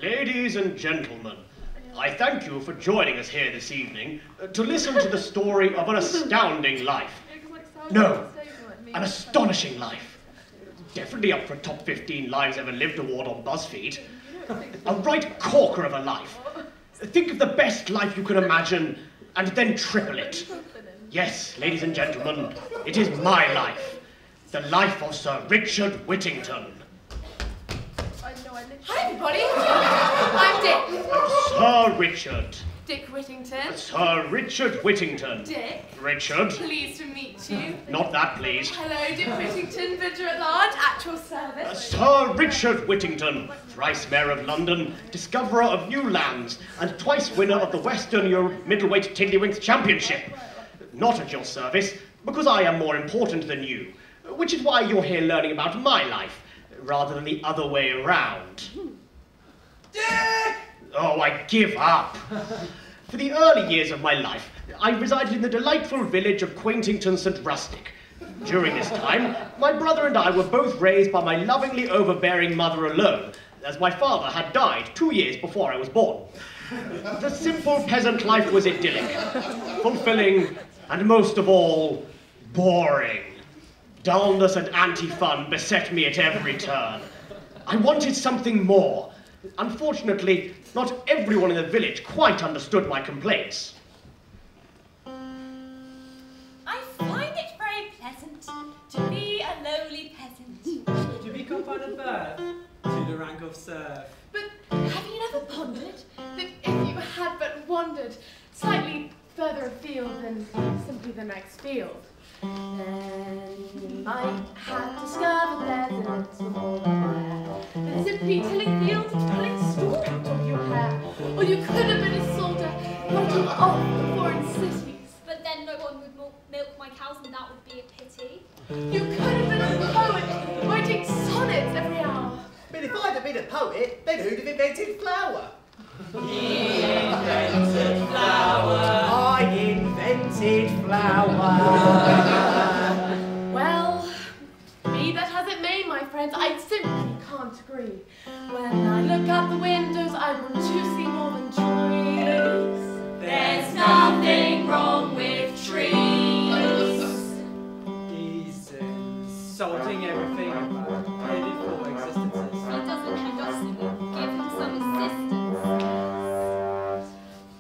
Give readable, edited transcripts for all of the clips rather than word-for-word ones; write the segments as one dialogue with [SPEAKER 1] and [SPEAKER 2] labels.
[SPEAKER 1] Ladies and gentlemen, I thank you for joining us here this evening to listen to the story of an astounding life. No, an astonishing life. Definitely up for a top 15 lives ever lived award on BuzzFeed. A right corker of a life. Think of the best life you can imagine and then triple it. Yes, ladies and gentlemen, it is my life. The life of Sir Richard Whittington.
[SPEAKER 2] Hi, everybody. I'm Dick.
[SPEAKER 1] Sir Richard.
[SPEAKER 2] Dick Whittington.
[SPEAKER 1] Sir Richard Whittington.
[SPEAKER 2] Dick.
[SPEAKER 1] Richard.
[SPEAKER 2] Pleased to meet you.
[SPEAKER 1] Not that pleased.
[SPEAKER 2] Hello, Dick Whittington, Vicar at Large, at your service.
[SPEAKER 1] Sir Richard Whittington, thrice Mayor of London, discoverer of new lands, and twice winner of the Western Europe Middleweight Tiddlywinks Championship. Not at your service, because I am more important than you, which is why you're here learning about my life, rather than the other way around.
[SPEAKER 3] Dick!
[SPEAKER 1] Oh, I give up. For the early years of my life, I resided in the delightful village of Quaintington St. Rustic. During this time, my brother and I were both raised by my lovingly overbearing mother alone, as my father had died 2 years before I was born. The simple peasant life was idyllic, fulfilling, and most of all, boring. Dullness and anti-fun beset me at every turn. I wanted something more. Unfortunately, not everyone in the village quite understood my complaints.
[SPEAKER 4] I find it very pleasant to be a lowly peasant.
[SPEAKER 3] To become an birth to the rank of serf.
[SPEAKER 2] But have you never pondered that if you had but wandered slightly further afield than simply the next field, then you might have discovered there's a little more there than simply tilling fields and pulling straw out of your hair. Or you could have been a soldier writing off the foreign cities.
[SPEAKER 4] But then no one would milk my cows, and that would be a pity.
[SPEAKER 2] You could have been a poet writing sonnets every hour.
[SPEAKER 5] But if I'd have been a poet, then who'd have invented flour?
[SPEAKER 3] He invented flour.
[SPEAKER 5] I invented flour.
[SPEAKER 2] Well, be that as it may, my friends, I simply can't agree. When I look out the windows, I want to see more than trees.
[SPEAKER 4] There's nothing wrong with trees.
[SPEAKER 3] He's insulting everything headed for existences.
[SPEAKER 4] He doesn't hang us, give him some assistance.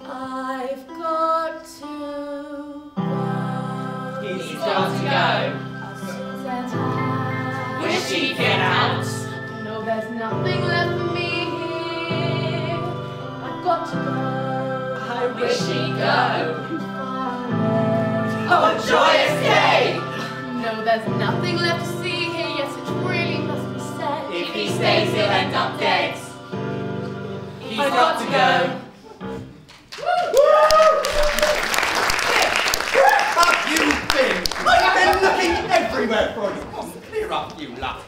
[SPEAKER 2] I've got to go.
[SPEAKER 3] He's got to go.
[SPEAKER 2] As soon as I
[SPEAKER 3] Wish he'd get out.
[SPEAKER 2] No, there's nothing left for me here. I've got to go.
[SPEAKER 3] I wish he'd go.
[SPEAKER 2] Far away.
[SPEAKER 3] Oh, joyous day!
[SPEAKER 2] No, there's nothing left to see here. Yes, it really must be said.
[SPEAKER 3] If he stays, he'll end up dead. He's got to go.
[SPEAKER 5] Where have you been? I've been looking everywhere for you. Oh, clear up, you lot.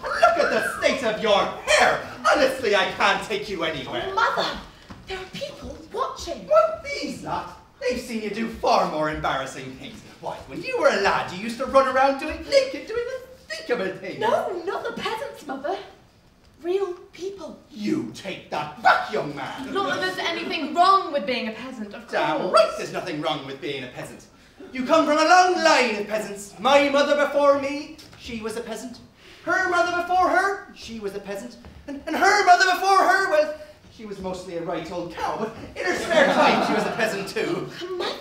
[SPEAKER 5] Look at the state of your hair. Honestly, I can't take you anywhere.
[SPEAKER 2] Mother, there are people watching.
[SPEAKER 5] What, these lot? They've seen you do far more embarrassing things. Why, when you were a lad, you used to run around doing naked, doing unthinkable things.
[SPEAKER 2] No, not the peasants, Mother. Real people.
[SPEAKER 5] You take that back, young man.
[SPEAKER 2] Not that there's anything wrong with being a peasant, of course.
[SPEAKER 5] Damn right there's nothing wrong with being a peasant. You come from a long line of peasants. My mother before me, she was a peasant. Her mother before her, she was a peasant. And her mother before her, well, she was mostly a right old cow, but in her spare time she was a peasant too.
[SPEAKER 2] Mother?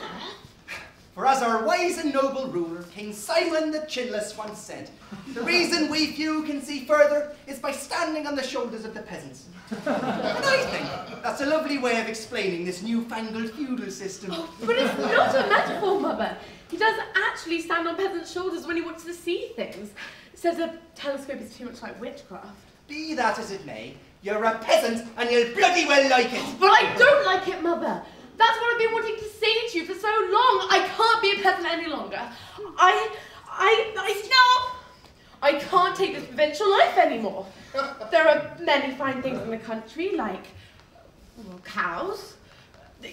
[SPEAKER 5] For as our wise and noble ruler, King Simon the Chinless, once said, the reason we few can see further is by standing on the shoulders of the peasants. And I think that's a lovely way of explaining this newfangled feudal system.
[SPEAKER 2] Oh, but it's not a metaphor, Mother. He does actually stand on peasants' shoulders when he wants to see things. Says a telescope is too much like witchcraft.
[SPEAKER 5] Be that as it may, you're a peasant and you'll bloody well like it.
[SPEAKER 2] But I don't like it, Mother. That's what I've been wanting to say to you for so long. I can't be a peasant any longer. Stop! I can't take this provincial life anymore. There are many fine things in the country, like, well, cows,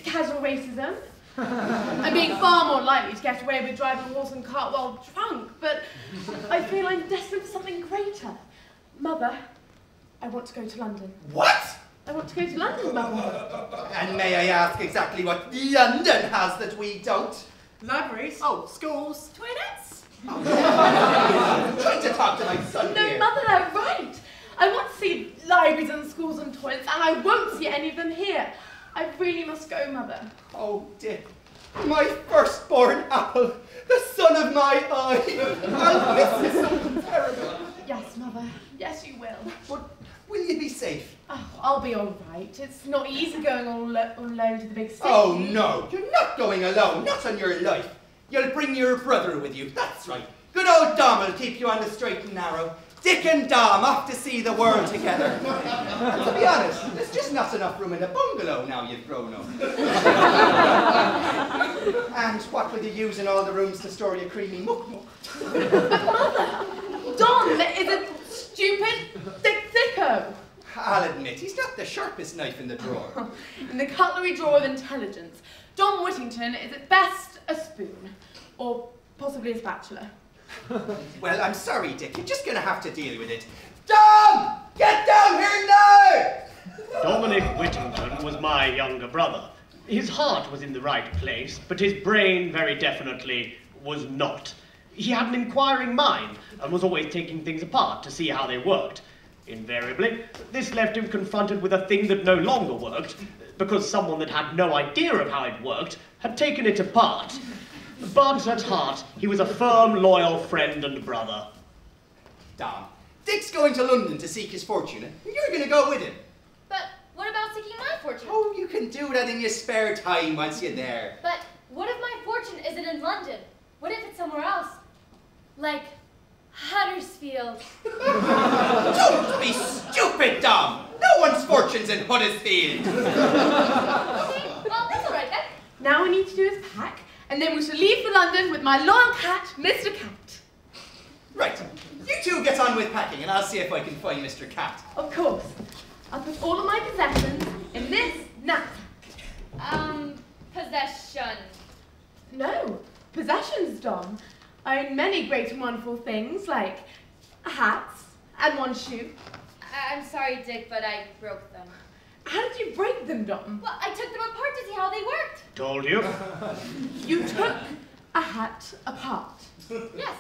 [SPEAKER 2] casual racism, and being far more likely to get away with driving a horse and cart while drunk, but I feel I'm destined for something greater. Mother, I want to go to London.
[SPEAKER 5] What?
[SPEAKER 2] I want to go to London, Mother.
[SPEAKER 5] And may I ask exactly what London has that we don't?
[SPEAKER 3] Libraries.
[SPEAKER 5] Oh, schools.
[SPEAKER 4] Toilets?
[SPEAKER 5] I'm trying to talk to my son
[SPEAKER 2] No,
[SPEAKER 5] here.
[SPEAKER 2] Mother, they're right. I want to see libraries and schools and toilets, and I won't see any of them here. I really must go, Mother.
[SPEAKER 5] Oh, Dick. My firstborn apple. The son of my eye. I'll miss you something terrible.
[SPEAKER 2] Yes, Mother. Yes, you will.
[SPEAKER 5] But will you be safe?
[SPEAKER 2] Oh, I'll be all right. It's not easy going on alone to the big city.
[SPEAKER 5] Oh, no. You're not going alone. Not on your life. You'll bring your brother with you. That's right. Good old Dom will keep you on the straight and narrow. Dick and Dom off to see the world together. And to be honest, there's just not enough room in the bungalow now you've grown up. And what will you use in all the rooms to store your creamy muck-muck?
[SPEAKER 2] But Mother, Dom is a stupid sicko.
[SPEAKER 5] I'll admit, he's not the sharpest knife in the drawer.
[SPEAKER 2] In the cutlery drawer of intelligence, Dom Whittington is at best a spoon, or possibly a spatula.
[SPEAKER 5] Well, I'm sorry, Dick. You're just going to have to deal with it. Dom! Get down here now!
[SPEAKER 1] Dominic Whittington was my younger brother. His heart was in the right place, but his brain very definitely was not. He had an inquiring mind and was always taking things apart to see how they worked. Invariably, this left him confronted with a thing that no longer worked, because someone that had no idea of how it worked had taken it apart. But at heart, he was a firm, loyal friend and brother.
[SPEAKER 5] Dom, Dick's going to London to seek his fortune, and you're going to go with him.
[SPEAKER 4] But what about seeking my fortune?
[SPEAKER 5] Oh, you can do that in your spare time once you're there.
[SPEAKER 4] But what if my fortune isn't in London? What if it's somewhere else? Like Huddersfield.
[SPEAKER 5] Don't be stupid, Dom! No one's fortune's in Huddersfield.
[SPEAKER 4] Okay, well, that's all right then.
[SPEAKER 2] Now we need to do is pack, and then we shall leave for London with my loyal cat, Mr. Cat.
[SPEAKER 5] Right, you two get on with packing, and I'll see if I can find Mr. Cat.
[SPEAKER 2] Of course. I'll put all of my possessions in this knapsack.
[SPEAKER 4] Possession.
[SPEAKER 2] No, possessions, Dom. I own many great and wonderful things, like hats and one shoe.
[SPEAKER 4] I'm sorry, Dick, but I broke them.
[SPEAKER 2] How did you break them, Dom?
[SPEAKER 4] Well, I took them apart to see how they worked.
[SPEAKER 1] Told you.
[SPEAKER 2] You took a hat apart.
[SPEAKER 4] Yes.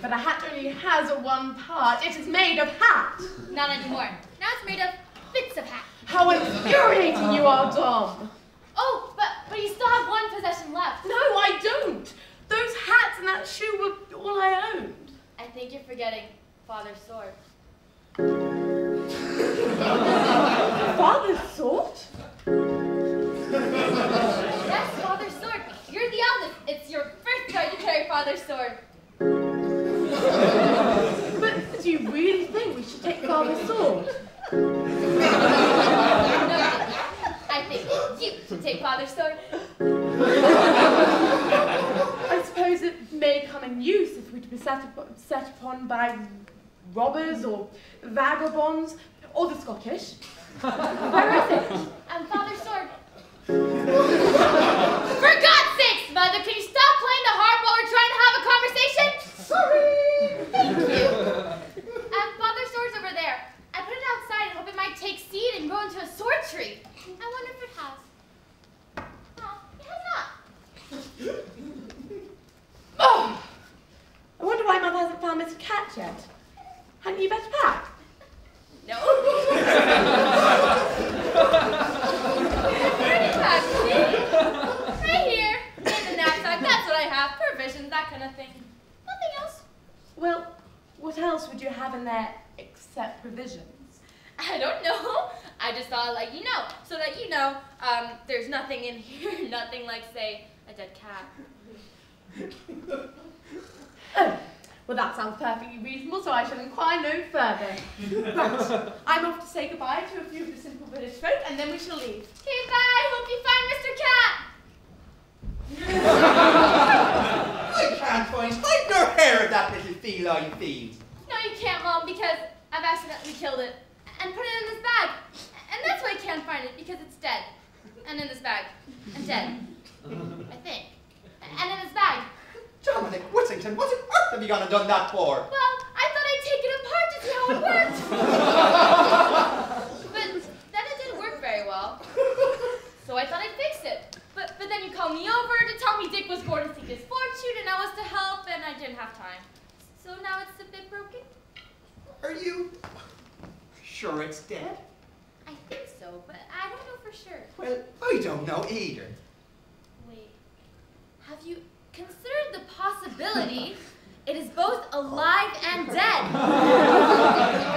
[SPEAKER 2] But a hat only has a one part. It is made of hat.
[SPEAKER 4] Not anymore. Now it's made of bits of hat.
[SPEAKER 2] How infuriating you are, Dom.
[SPEAKER 4] Oh, but you still have one possession left.
[SPEAKER 2] No, I don't. Those hats and that shoe were all I owned.
[SPEAKER 4] I think you're forgetting Father's sword.
[SPEAKER 2] Father's sword?
[SPEAKER 4] Yes, Father's sword. You're the eldest. It's your birthright to carry Father's sword.
[SPEAKER 2] But do you really think we should take Father's sword?
[SPEAKER 4] No, I think you should take Father's sword.
[SPEAKER 2] I suppose it may come in use if we're to be set upon by robbers or vagabonds or the Scottish. Where is it?
[SPEAKER 4] Father's sword. For God's sakes, Mother, can you stop playing the harp while we're trying to have a conversation? Sorry. Thank you. Father's sword's over there. I put it outside and hope it might take seed and grow into a sword tree. I wonder if it has. Oh, it has not.
[SPEAKER 2] Oh! I wonder why Mother hasn't found Mr. Cat yet. Hadn't you better pack?
[SPEAKER 4] No. Pretty pack, see? Right here, in the knapsack. That's what I have. Provisions, that kind of thing. Nothing else.
[SPEAKER 2] Well, what else would you have in there except provisions?
[SPEAKER 4] I don't know. I just thought I'd let you know, so that you know there's nothing in here, nothing like, say, a dead cat.
[SPEAKER 2] Oh, well that sounds perfectly reasonable, so I shall inquire no further. Right, I'm off to say goodbye to a few of the simple village folk, and then we shall leave.
[SPEAKER 4] Okay, bye. Hope you find Mr. Cat.
[SPEAKER 5] I can't find nor hair of that little feline fiend.
[SPEAKER 4] No, you can't, Mom, because I've accidentally killed it and put it in this bag. And that's why I can't find it, because it's dead. And in this bag. And dead. I think. And in this bag.
[SPEAKER 5] Dominic Whittington, what on earth have you gone and done that for?
[SPEAKER 4] Well, I thought I'd take it apart to see how it worked.
[SPEAKER 5] sure it's dead?
[SPEAKER 4] I think so, but I don't know for sure.
[SPEAKER 5] Well, I don't know either.
[SPEAKER 4] Wait, have you considered the possibility it is both alive and dead?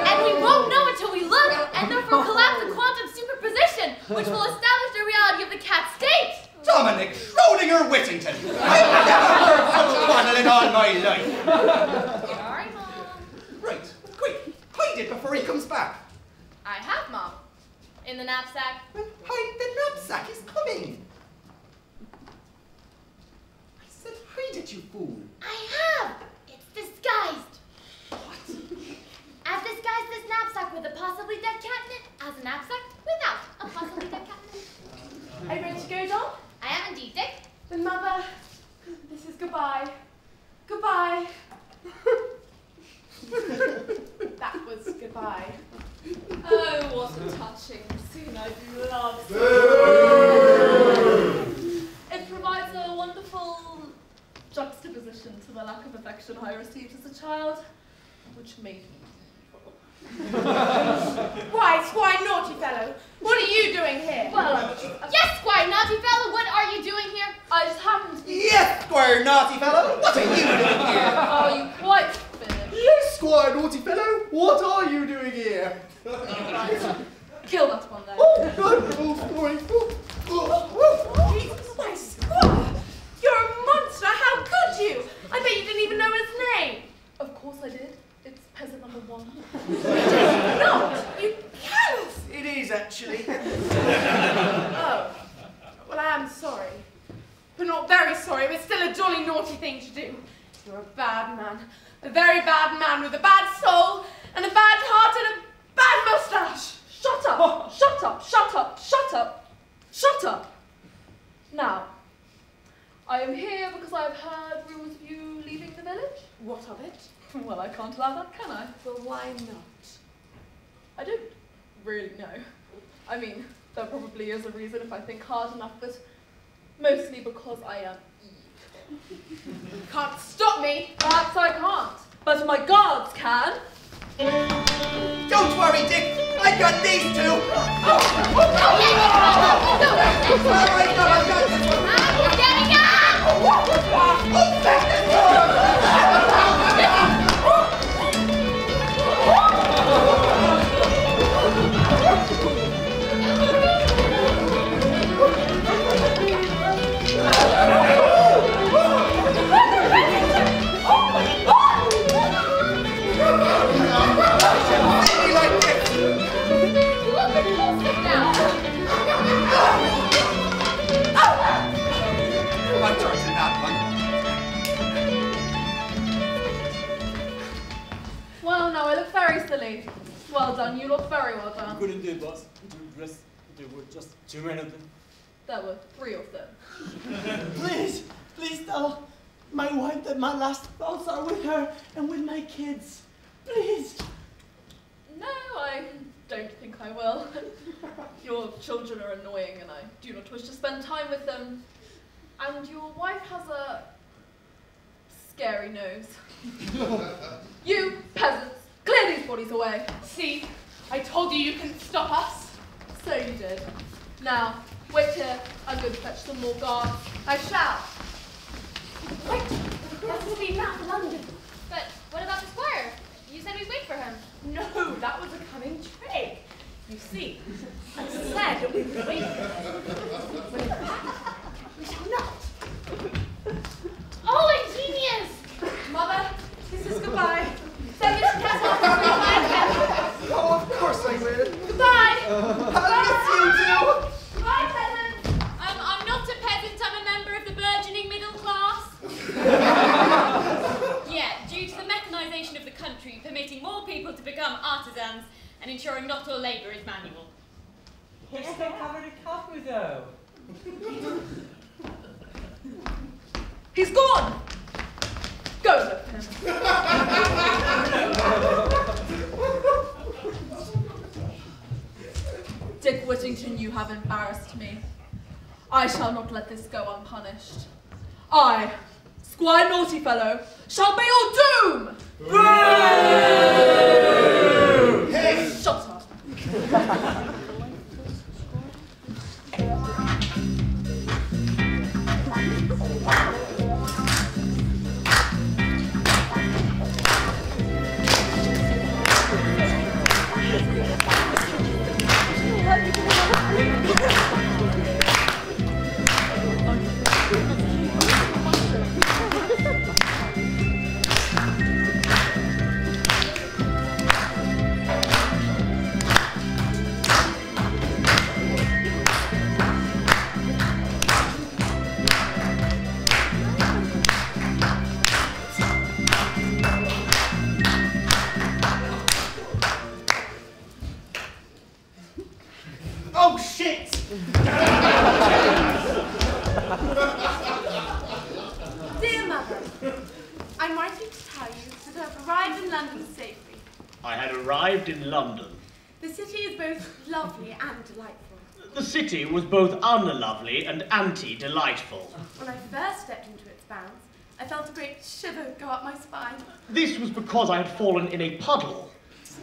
[SPEAKER 4] And we won't know until we look and therefore collapse the quantum superposition, which will establish the reality of the cat state.
[SPEAKER 5] Dominic Schrodinger Whittington! I've never heard such twaddle in all my life!
[SPEAKER 4] Sorry, Mom.
[SPEAKER 5] Right, quick, hide it before he comes back.
[SPEAKER 4] I have, Mom. In the knapsack.
[SPEAKER 5] Well, hide the knapsack, he's coming. I said hide it, you fool.
[SPEAKER 4] I have! It's disguised.
[SPEAKER 5] What?
[SPEAKER 4] I've disguised this knapsack with a possibly dead cat in it as a knapsack without a possibly dead cat in it.
[SPEAKER 2] Are you ready to go, Dom?
[SPEAKER 4] I am indeed, Dick.
[SPEAKER 2] Then, Mother, this is goodbye. Goodbye. That was goodbye.
[SPEAKER 6] Oh, what a touching scene. I do love it. It provides a wonderful juxtaposition to the lack of affection I received as a child, which made me
[SPEAKER 2] Why, Squire Naughty Fellow, what are you doing here?
[SPEAKER 6] well,
[SPEAKER 4] Yes, Squire Naughty Fellow, what are you doing here?
[SPEAKER 6] I just happened to be.
[SPEAKER 5] Yes, Squire Naughty Fellow, what are you doing here?
[SPEAKER 6] Are you quite finished?
[SPEAKER 5] Yes, Squire Naughty Fellow, what are you doing here?
[SPEAKER 6] Kill that one then.
[SPEAKER 5] Oh, sorry.
[SPEAKER 2] Jesus, my Squire! You're a monster, how could you? I bet you didn't even know his name.
[SPEAKER 6] Of course I did. It's peasant number 1.
[SPEAKER 2] Not, you callous!
[SPEAKER 5] It is, actually.
[SPEAKER 2] Oh, well, I am sorry. But not very sorry, but still a jolly naughty thing to do. You're a bad man. A very bad man with a bad soul, and a bad heart, and a bad moustache.
[SPEAKER 6] Shut up! Shut up! Shut up! Shut up! Shut up! Now, I am here because I have heard rumours of you leaving the village.
[SPEAKER 2] What of it?
[SPEAKER 6] Well, I can't allow that, can I?
[SPEAKER 2] Well, why not?
[SPEAKER 6] I don't really know. I mean, there probably is a reason if I think hard enough, but mostly because I am Eve.
[SPEAKER 2] You can't stop me.
[SPEAKER 6] Perhaps I can't, but my guards can.
[SPEAKER 5] Don't worry, Dick. I've got these two.
[SPEAKER 4] Oh, yeah, no,
[SPEAKER 5] I've got this one.
[SPEAKER 4] I'm getting up!
[SPEAKER 6] Well, now I look very silly. Well done, you look very well done.
[SPEAKER 7] Good indeed, boss. There were just too many of them.
[SPEAKER 6] There were 3 of them.
[SPEAKER 8] Please tell my wife that my last thoughts are with her and with my kids. Please.
[SPEAKER 6] No, I don't think I will. Your children are annoying and I do not wish to spend time with them. And your wife has a scary nose. You peasants, clear these bodies away.
[SPEAKER 2] See, I told you you couldn't stop us.
[SPEAKER 6] So you did. Now, wait here. I'll go fetch some more guards. I shall.
[SPEAKER 2] Wait, that will be Mount London.
[SPEAKER 4] But what about the squire? You said we'd wait for him.
[SPEAKER 2] No, that was a cunning trick. You see, I said that we would wait for him. When in fact, we shall not.
[SPEAKER 4] Oh, ingenious!
[SPEAKER 2] Mother, this is goodbye.
[SPEAKER 4] Send Mr. Castle off to find him.
[SPEAKER 5] Oh, of course I will.
[SPEAKER 2] Goodbye.
[SPEAKER 5] I'll miss you too.
[SPEAKER 2] Bye, peasant.
[SPEAKER 4] I'm not a peasant, I'm a member of the burgeoning middle class. Yeah, due to the mechanisation of the country, permitting more people to become artisans and ensuring not all labour is manual.
[SPEAKER 7] You're still covered in coffee, though.
[SPEAKER 6] He's gone! Go look for him. Dick Whittington, you have embarrassed me. I shall not let this go unpunished. I, Squire Naughty Fellow, shall be your doom!
[SPEAKER 5] Hey!
[SPEAKER 6] Shut up.
[SPEAKER 5] Oh, shit!
[SPEAKER 2] Dear Mother, I'm writing to tell you that I've arrived in London safely.
[SPEAKER 1] I had arrived in London.
[SPEAKER 2] The city is both lovely and delightful.
[SPEAKER 1] The city was both unlovely and anti-delightful.
[SPEAKER 2] When I first stepped into its bounds, I felt a great shiver go up my spine.
[SPEAKER 1] This was because I had fallen in a puddle.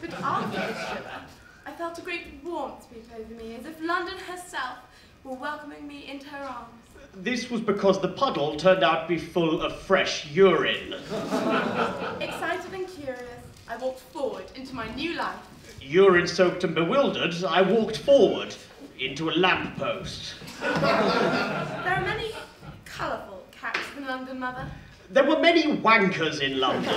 [SPEAKER 2] But after the shiver, I felt a great warmth sweep over me, as if London herself were welcoming me into her arms.
[SPEAKER 1] This was because the puddle turned out to be full of fresh urine.
[SPEAKER 2] Excited and curious, I walked forward into my new life.
[SPEAKER 1] Urine-soaked and bewildered, I walked forward into a lamppost.
[SPEAKER 2] There are many colourful characters in London, Mother.
[SPEAKER 1] There were many wankers in London.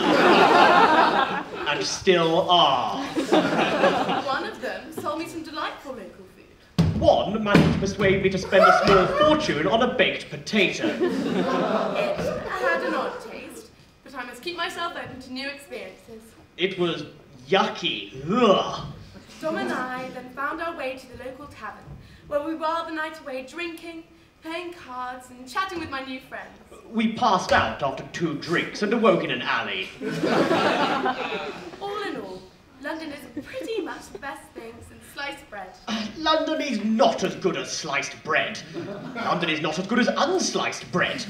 [SPEAKER 1] And still are.
[SPEAKER 2] One of them sold me some delightful local food.
[SPEAKER 1] One managed to persuade me to spend a small fortune on a baked potato.
[SPEAKER 2] It had an odd taste, but I must keep myself open to new experiences.
[SPEAKER 1] It was yucky. Ugh.
[SPEAKER 2] Dom and I then found our way to the local tavern, where we whiled the night away drinking, playing cards, and chatting with my new friends.
[SPEAKER 1] We passed out after 2 drinks and awoke in an alley.
[SPEAKER 2] All in all, London is pretty much the best thing since sliced bread.
[SPEAKER 1] London is not as good as sliced bread. London is not as good as unsliced bread.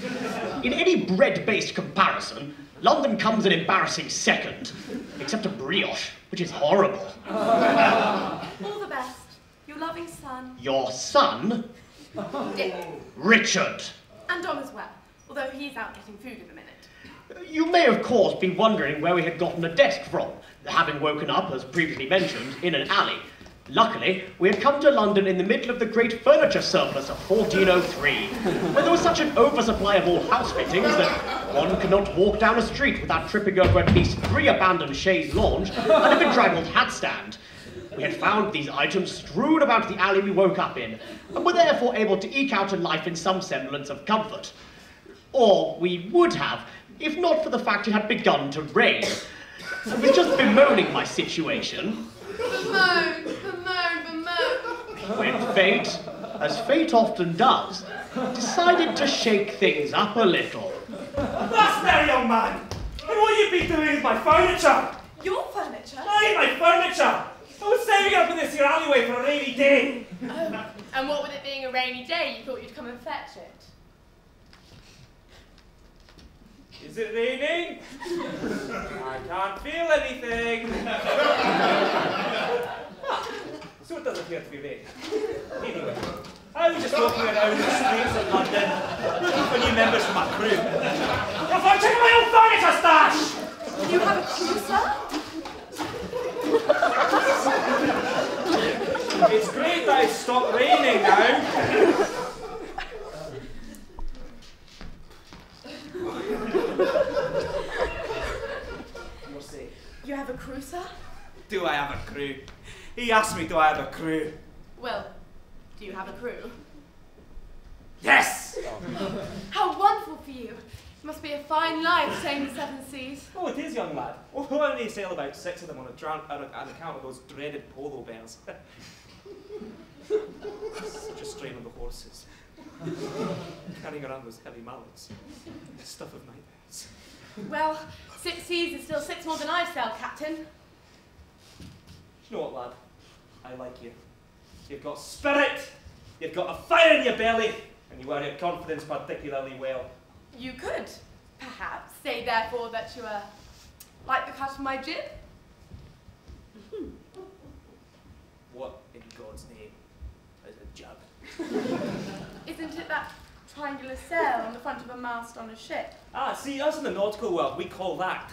[SPEAKER 1] In any bread-based comparison, London comes an embarrassing second, except a brioche, which is horrible.
[SPEAKER 2] All the best. Your loving son,
[SPEAKER 1] Your son?
[SPEAKER 2] Dick.
[SPEAKER 1] Richard.
[SPEAKER 2] And Dom as well, although he's out getting food in a minute.
[SPEAKER 1] You may, of course, be wondering where we had gotten a desk from, having woken up, as previously mentioned, in an alley. Luckily, we had come to London in the middle of the great furniture surplus of 1403, where there was such an oversupply of all house fittings that one could not walk down a street without tripping over at least 3 abandoned chaise lounge and a bedraggled hat stand. We had found these items strewn about the alley we woke up in, and were therefore able to eke out a life in some semblance of comfort. Or we would have, if not for the fact it had begun to rain. I was just bemoaning my situation.
[SPEAKER 2] Bemoan, bemoan, bemoan.
[SPEAKER 1] When fate, as fate often does, decided to shake things up a little.
[SPEAKER 9] That's there, young man! And what you be doing with my furniture?
[SPEAKER 2] Your furniture?
[SPEAKER 9] Aye, my furniture! I was saving up in this here alleyway for a rainy day.
[SPEAKER 2] Oh, and what with it being a rainy day, you thought you'd come and fetch it?
[SPEAKER 9] Is it raining? I can't feel anything. So it does appear to be raining. Anyway, I was just walking around the streets of London looking for new members for my crew. If I'm checking my own furniture stash!
[SPEAKER 2] You have a crew, sir?
[SPEAKER 9] It's great that it's stopped raining now.
[SPEAKER 2] You have a crew, sir?
[SPEAKER 9] Do I have a crew? He asked me, do I have a crew?
[SPEAKER 2] Well, do you have a crew?
[SPEAKER 9] Yes!
[SPEAKER 2] How wonderful for you. It must be a fine life sailing the 7 seas.
[SPEAKER 9] Oh, it is, young lad. Oh, I only sail about 6 of them on account of those dreaded polo bears. Just straining the horses. Carrying around those heavy mallets. Stuff of nightmares.
[SPEAKER 2] Well, 6 seas is still 6 more than I've sailed, Captain.
[SPEAKER 9] You know what, lad? I like you. You've got spirit, you've got a fire in your belly, and you wear your confidence particularly well.
[SPEAKER 2] You could, perhaps, say therefore that you like the cut of my jib?
[SPEAKER 9] What in God's name is a jib?
[SPEAKER 2] Isn't it that triangular sail on the front of a mast on a ship?
[SPEAKER 9] Ah, see, us in the nautical world, we call that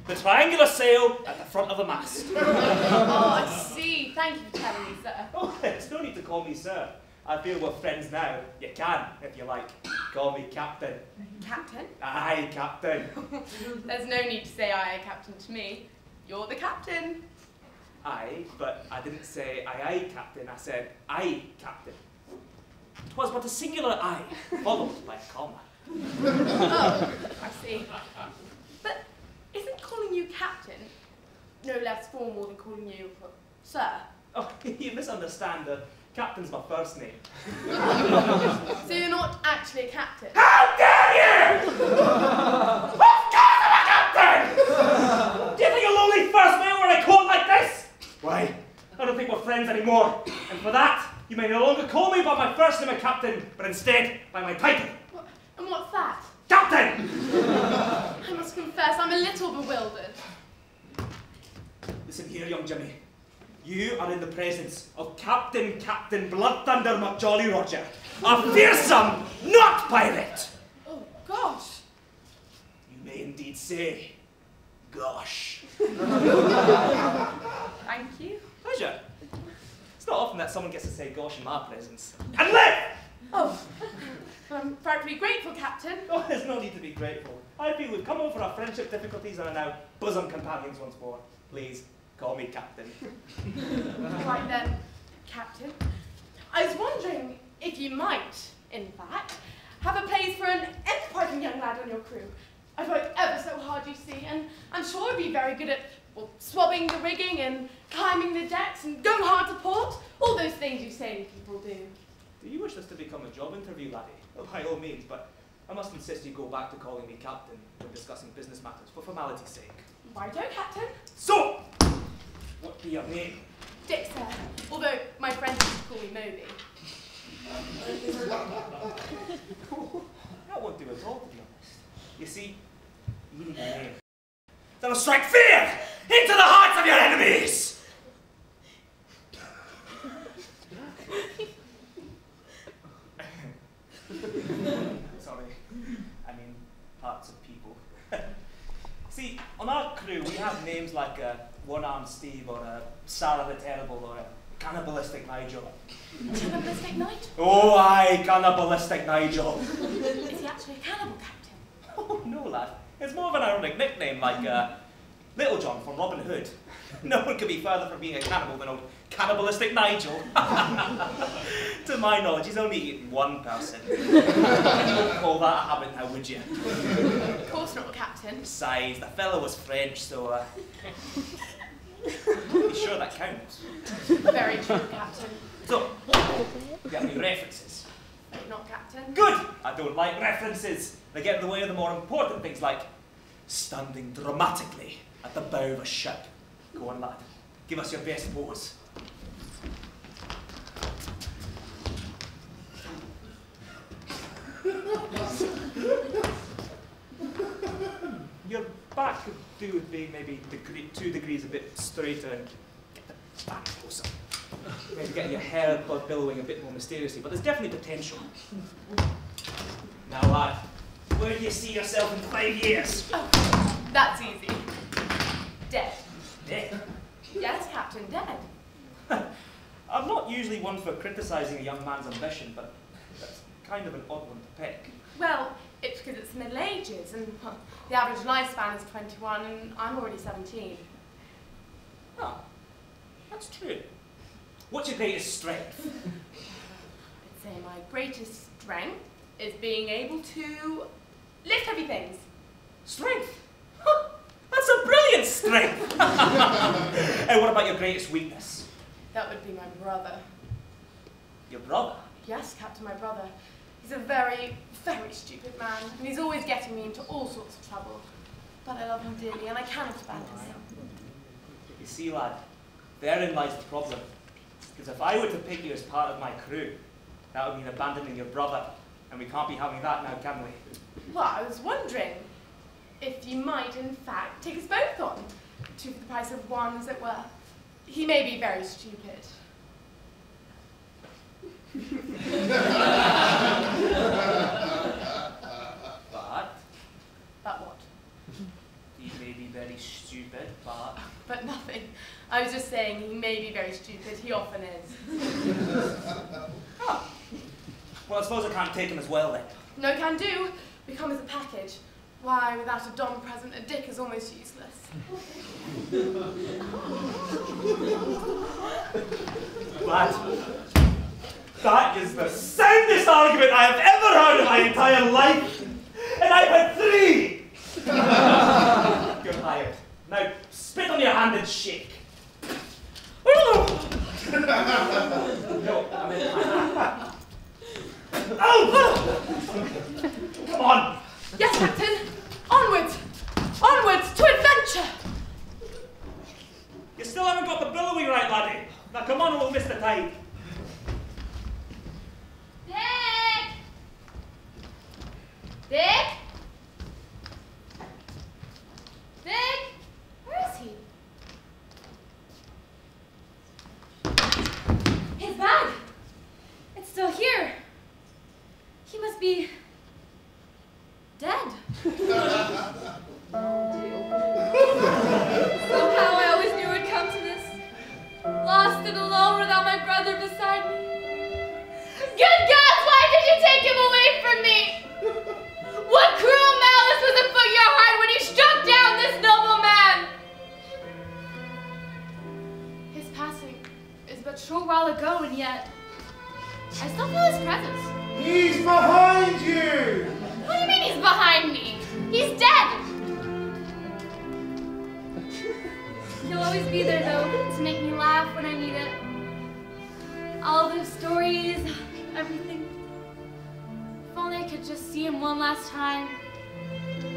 [SPEAKER 9] the triangular sail at the front of a mast.
[SPEAKER 2] Oh, I see. Thank you for telling me, sir.
[SPEAKER 9] Oh, there's no need to call me sir. I feel we're friends now. You can, if you like. Call me Captain.
[SPEAKER 2] Captain?
[SPEAKER 9] Aye, Captain.
[SPEAKER 2] There's no need to say aye, Captain to me. You're the captain.
[SPEAKER 9] Aye, but I didn't say aye, aye, Captain. I said aye, Captain. 'Twas but a singular aye, followed by a comma.
[SPEAKER 2] Oh, I see. But isn't calling you captain no less formal than calling you sir?
[SPEAKER 9] Oh, you misunderstand. The Captain's my first name.
[SPEAKER 2] So you're not actually a captain?
[SPEAKER 9] How dare you! Of course I'm a captain! Do you think a lonely first mate wear a coat like this? Why, I don't think we're friends anymore. And for that, you may no longer call me by my first name of Captain, but instead by my title.
[SPEAKER 2] And what's that?
[SPEAKER 9] Captain!
[SPEAKER 2] I must confess, I'm a little bewildered.
[SPEAKER 9] Listen here, young Jimmy. You are in the presence of Captain Blood Thunder McJolly Roger, a fearsome, not pirate.
[SPEAKER 2] Oh, gosh.
[SPEAKER 9] You may indeed say, gosh.
[SPEAKER 2] Thank you.
[SPEAKER 9] Pleasure. It's not often that someone gets to say gosh in my presence. And live!
[SPEAKER 2] Oh, I'm frightfully grateful, Captain.
[SPEAKER 9] Oh, there's no need to be grateful. I feel we've come over our friendship difficulties and are now bosom companions once more. Please, call me Captain.
[SPEAKER 2] Right then, Captain. I was wondering if you might, in fact, have a place for an enterprising young lad on your crew. I've worked ever so hard, you see, and I'm sure I'd be very good at, well, swabbing the rigging and climbing the decks and going hard to port. All those things you say people do.
[SPEAKER 9] Do you wish this to become a job interview, laddie? Well, by all means, but I must insist you go back to calling me Captain when discussing business matters for formality's sake.
[SPEAKER 2] Righto, Captain.
[SPEAKER 9] So, what be your name?
[SPEAKER 2] Dick, sir. Although my friends used to call me Moby.
[SPEAKER 9] That won't do at all, to be honest. You see, you need a name that'll strike fear into the hearts of your enemies! Sorry, I mean hearts of people. See, on our crew we have names like One-Armed Steve or Sarah the Terrible or Cannibalistic Nigel.
[SPEAKER 2] Cannibalistic Nigel?
[SPEAKER 9] Oh aye, Cannibalistic Nigel.
[SPEAKER 2] Is he actually a cannibal, Captain?
[SPEAKER 9] Oh no, lad. It's more of an ironic nickname like Little John from Robin Hood. No one could be further from being a cannibal than old Cannibalistic Nigel. To my knowledge, he's only eaten one person. You wouldn't call that a habit now, would you?
[SPEAKER 2] Of course not, Captain.
[SPEAKER 9] Besides, the fellow was French, so you sure that counts?
[SPEAKER 2] Very true, Captain.
[SPEAKER 9] So, you got any references?
[SPEAKER 2] Not, Captain.
[SPEAKER 9] Good! I don't like references. They get in the way of the more important things like standing dramatically at the bow of a ship. Go on, lad. Give us your best pose. Your back could do with being maybe 2 degrees a bit straighter and get the back closer. Maybe get your hair billowing a bit more mysteriously, but there's definitely potential. Now, lad, where do you see yourself in 5 years?
[SPEAKER 2] Oh, that's easy. Dead.
[SPEAKER 9] Dead?
[SPEAKER 2] Yes, Captain, dead.
[SPEAKER 9] I'm not usually one for criticising a young man's ambition, but that's kind of an odd one to pick.
[SPEAKER 2] Well, it's because it's the Middle Ages, and the average lifespan is 21, and I'm already 17.
[SPEAKER 9] Oh, that's true. What's your greatest strength?
[SPEAKER 2] I'd say my greatest strength is being able to lift heavy things.
[SPEAKER 9] Strength? Huh, that's a brilliant strength! And what about your greatest weakness?
[SPEAKER 2] That would be my brother.
[SPEAKER 9] Your brother?
[SPEAKER 2] Yes, Captain, my brother. He's a very, very stupid man, and he's always getting me into all sorts of trouble. But I love him dearly, and I cannot abandon him.
[SPEAKER 9] You see, lad, therein lies the problem. Because if I were to pick you as part of my crew, that would mean abandoning your brother, and we can't be having that now, can we?
[SPEAKER 2] Well, I was wondering if you might, in fact, take us both on. 2 for the price of 1, as it were. He may be very stupid.
[SPEAKER 9] Oh. Well, I suppose I can't take him as well then.
[SPEAKER 2] No can do. We come as a package. Why, without a Dom present, a Dick is almost useless.
[SPEAKER 9] That is the soundest argument I have ever heard in my entire life. And I've had 3. You're hired. Now, spit on your hand and shake. No, I meant my hand. Oh! Come on!
[SPEAKER 2] Yes, Captain! Onwards! Onwards to adventure!
[SPEAKER 9] You still haven't got the billowing right, laddie. Now come on or we'll miss the tide.
[SPEAKER 4] Dick! Dick? Dick? Where is he? His bag! It's still here. He must be dead. Somehow I always knew it would come to this. Lost and alone without my brother beside me. Good gods, why did you take him away from me? What cruel malice was afoot your heart when you struck down this noble man? His passing is but a short while ago, and yet I still feel his presence.
[SPEAKER 10] He's behind you!
[SPEAKER 4] What do you mean he's behind me? He's dead! He'll always be there, though, to make me laugh when I need it. All those stories, everything. If only I could just see him one last time.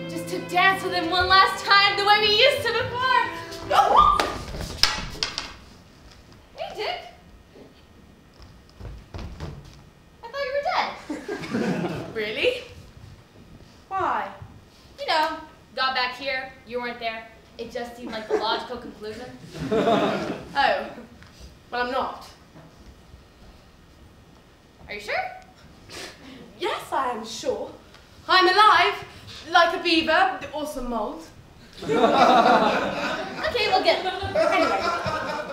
[SPEAKER 4] Just to dance with him one last time the way we used to before. Hey, Dick. I thought you were dead.
[SPEAKER 2] Really? Why?
[SPEAKER 4] You know, got back here, you weren't there. It just seemed like the logical conclusion.
[SPEAKER 2] Oh, well, I'm not.
[SPEAKER 4] Are you sure?
[SPEAKER 2] Yes, I am sure. I'm alive, like a beaver or some mold.
[SPEAKER 4] Okay, we'll get it.
[SPEAKER 2] Anyway,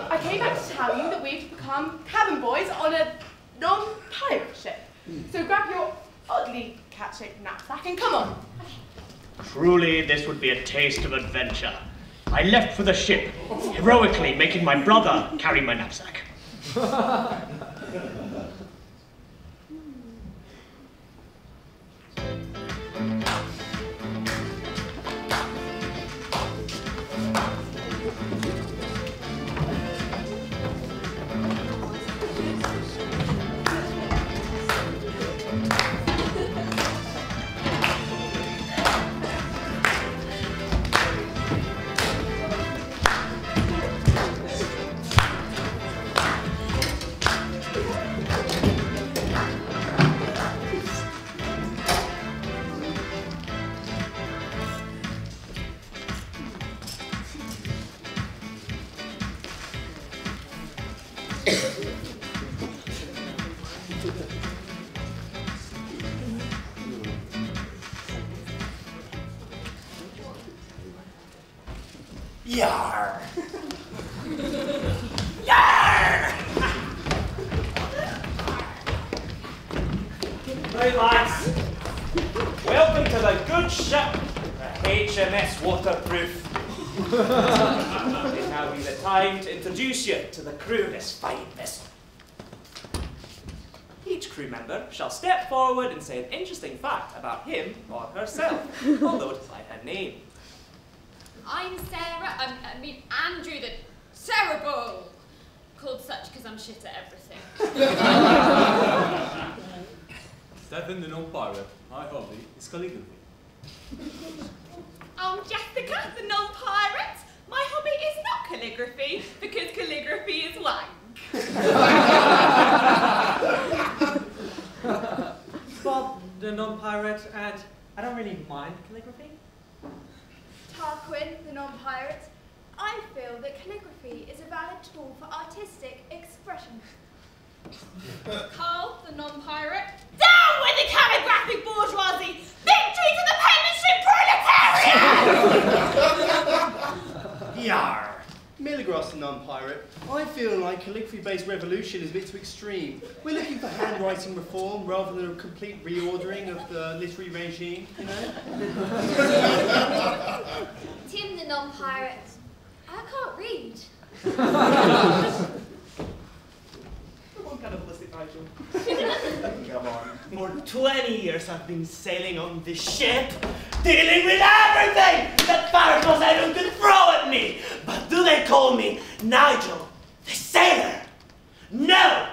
[SPEAKER 2] I came back to tell you that we've become cabin boys on a non-pirate ship. So grab your oddly cat-shaped knapsack and come on.
[SPEAKER 1] Truly, this would be a taste of adventure. I left for the ship, heroically making my brother carry my knapsack.
[SPEAKER 9] Yarr! Yarr! Right, lads. Welcome to the good ship, the HMS Waterproof. It now be the time to introduce you to the crew of this fine vessel. Each crew member shall step forward and say an interesting fact about him or herself, followed by her name.
[SPEAKER 4] I'm Sarah, Andrew the Terrible. Called such because I'm shit at everything.
[SPEAKER 7] Stephen the non-pirate. My hobby is calligraphy.
[SPEAKER 3] I'm Jessica, the non-pirate. My hobby is not calligraphy, because calligraphy is wank.
[SPEAKER 11] Bob, the non-pirate, and I don't really mind calligraphy.
[SPEAKER 12] Tarquin, the non-pirate. I feel that calligraphy is a valid tool for artistic expression.
[SPEAKER 4] Carl, the non-pirate. Down with the calligraphic bourgeoisie! Victory to the penmanship proletariat!
[SPEAKER 5] Yarr! Mill Snodgrass and non-pirate, I feel like calligraphy-based revolution is a bit too extreme. We're looking for handwriting reform rather than a complete reordering of the literary regime, you know?
[SPEAKER 12] Tim the non-pirate. I can't read.
[SPEAKER 5] What kind of holistic Nigel?
[SPEAKER 8] Come on. For 20 years I've been sailing on this ship, dealing with everything that Farquhar's Island could throw at me. But do they call me Nigel, the sailor? No!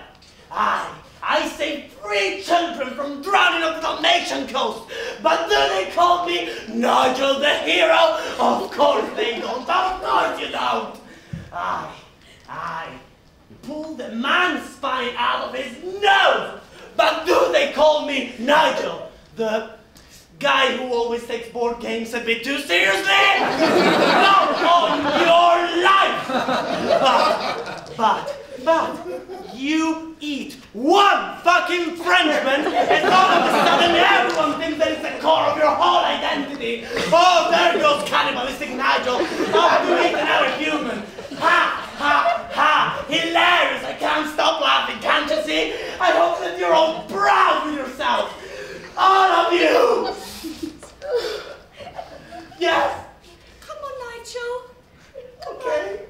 [SPEAKER 8] I saved 3 children from drowning on the Dalmatian coast. But do they call me Nigel the hero? Of course they don't. Of course you don't. I pulled a man's spine out of his nose. But do they call me Nigel, the guy who always takes board games a bit too seriously? Not on your life! But you eat one fucking Frenchman and all of a sudden everyone thinks that it's the core of your whole identity. Oh, there goes cannibalistic Nigel. Oh, you ate another human. Ha! Ha! Ha! Hilarious! I can't stop laughing, can't you see? I hope that you're all proud with yourself. All of you! Yes?
[SPEAKER 3] Come on, Nigel.
[SPEAKER 8] Okay.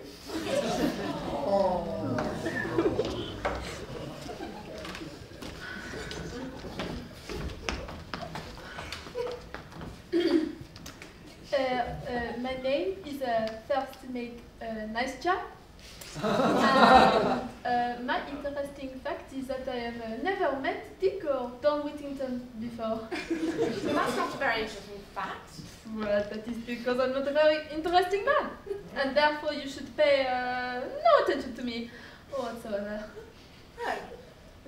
[SPEAKER 6] My name is First Mate Nice Chap. My interesting fact is that I have never met Dick or Don Whittington before.
[SPEAKER 2] That's not a very interesting fact.
[SPEAKER 6] Well, that is because I'm not a very interesting man. And therefore you should pay no attention to me or whatsoever.
[SPEAKER 2] Oh,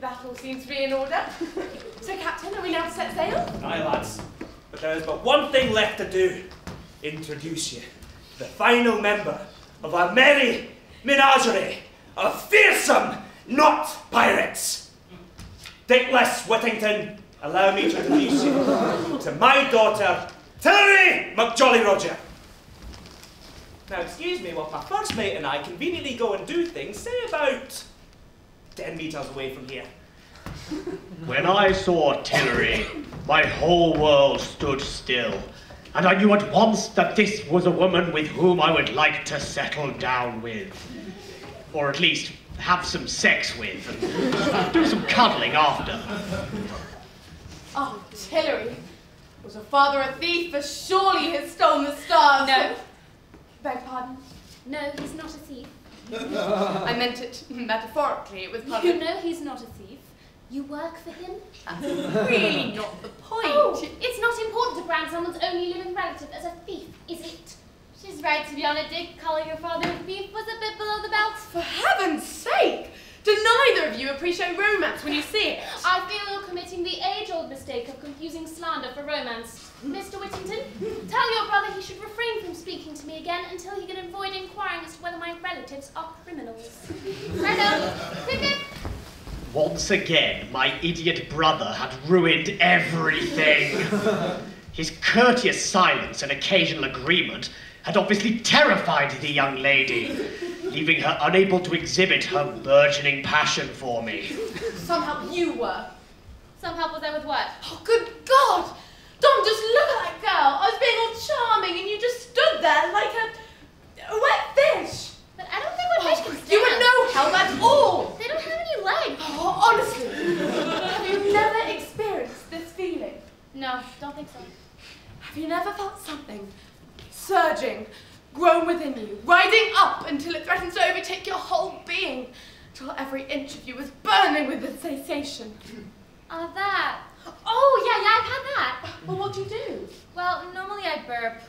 [SPEAKER 2] that all seems to be in order. So, Captain, are we now to set sail?
[SPEAKER 9] Aye, lads. But there is but one thing left to do. Introduce you to the final member of our merry menagerie of fearsome not pirates. Dickless Whittington, allow me to introduce you to my daughter, Tilly McJolly Roger. Now, excuse me, while my first mate and I conveniently go and do things, say about 10 metres away from here.
[SPEAKER 1] When I saw Tillery, my whole world stood still, and I knew at once that this was a woman with whom I would like to settle down with. Or at least have some sex with, and do some cuddling after.
[SPEAKER 2] Oh, Tillery. Was your father a thief? For surely he has stolen the stars.
[SPEAKER 4] No.
[SPEAKER 2] Beg pardon?
[SPEAKER 4] No, he's not a thief.
[SPEAKER 2] I meant it metaphorically. It was part
[SPEAKER 4] You
[SPEAKER 2] of...
[SPEAKER 4] know he's not a thief. You work for him.
[SPEAKER 2] That's really not the point.
[SPEAKER 4] Oh, it's not important to brand someone's only living relative as a thief, is it? She's right to be on it, Dick. Calling your father a thief was a bit below the belt.
[SPEAKER 2] For heaven's sake! Do neither of you appreciate romance when you see it?
[SPEAKER 4] I feel you're committing the age-old mistake of confusing slander for romance. Mr. Whittington, tell your brother he should refrain from speaking to me again until he can avoid inquiring as to whether my relatives are criminals. Hello, Cricket.
[SPEAKER 1] Once again, my idiot brother had ruined everything. His courteous silence and occasional agreement had obviously terrified the young lady, leaving her unable to exhibit her burgeoning passion for me.
[SPEAKER 2] Some help you were.
[SPEAKER 4] Some help was there with what?
[SPEAKER 2] Oh, good God! Dom, just look at that girl. I was being all charming and you just stood there like a wet fish.
[SPEAKER 4] But I don't think what fish can stand.
[SPEAKER 2] You were no help at all.
[SPEAKER 4] They don't have any legs.
[SPEAKER 2] Oh, honestly, have you never experienced this feeling?
[SPEAKER 4] No, don't think so.
[SPEAKER 2] Have you never felt something surging, grown within you, rising up until it threatens to overtake your whole being, till every inch of you is burning with the sensation?
[SPEAKER 4] That. Oh, yeah, I've had that.
[SPEAKER 2] Well, what do you do?
[SPEAKER 4] Well, normally I burp.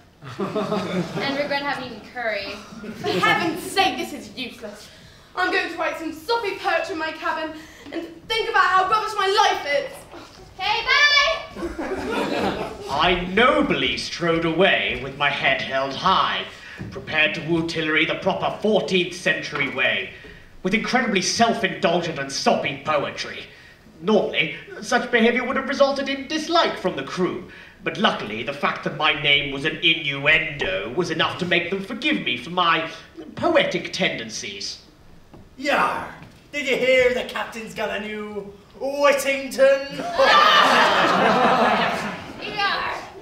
[SPEAKER 4] And regret having eaten curry.
[SPEAKER 2] For heaven's sake, this is useless. I'm going to write some soppy poetry in my cabin and think about how rubbish my life is.
[SPEAKER 4] Okay, bye!
[SPEAKER 1] I nobly strode away with my head held high, prepared to woo Tillery the proper 14th century way, with incredibly self-indulgent and soppy poetry. Normally, such behaviour would have resulted in dislike from the crew, But luckily, the fact that my name was an innuendo was enough to make them forgive me for my poetic tendencies.
[SPEAKER 5] Yar! Did you hear the captain's got a new Whittington?
[SPEAKER 4] Yar!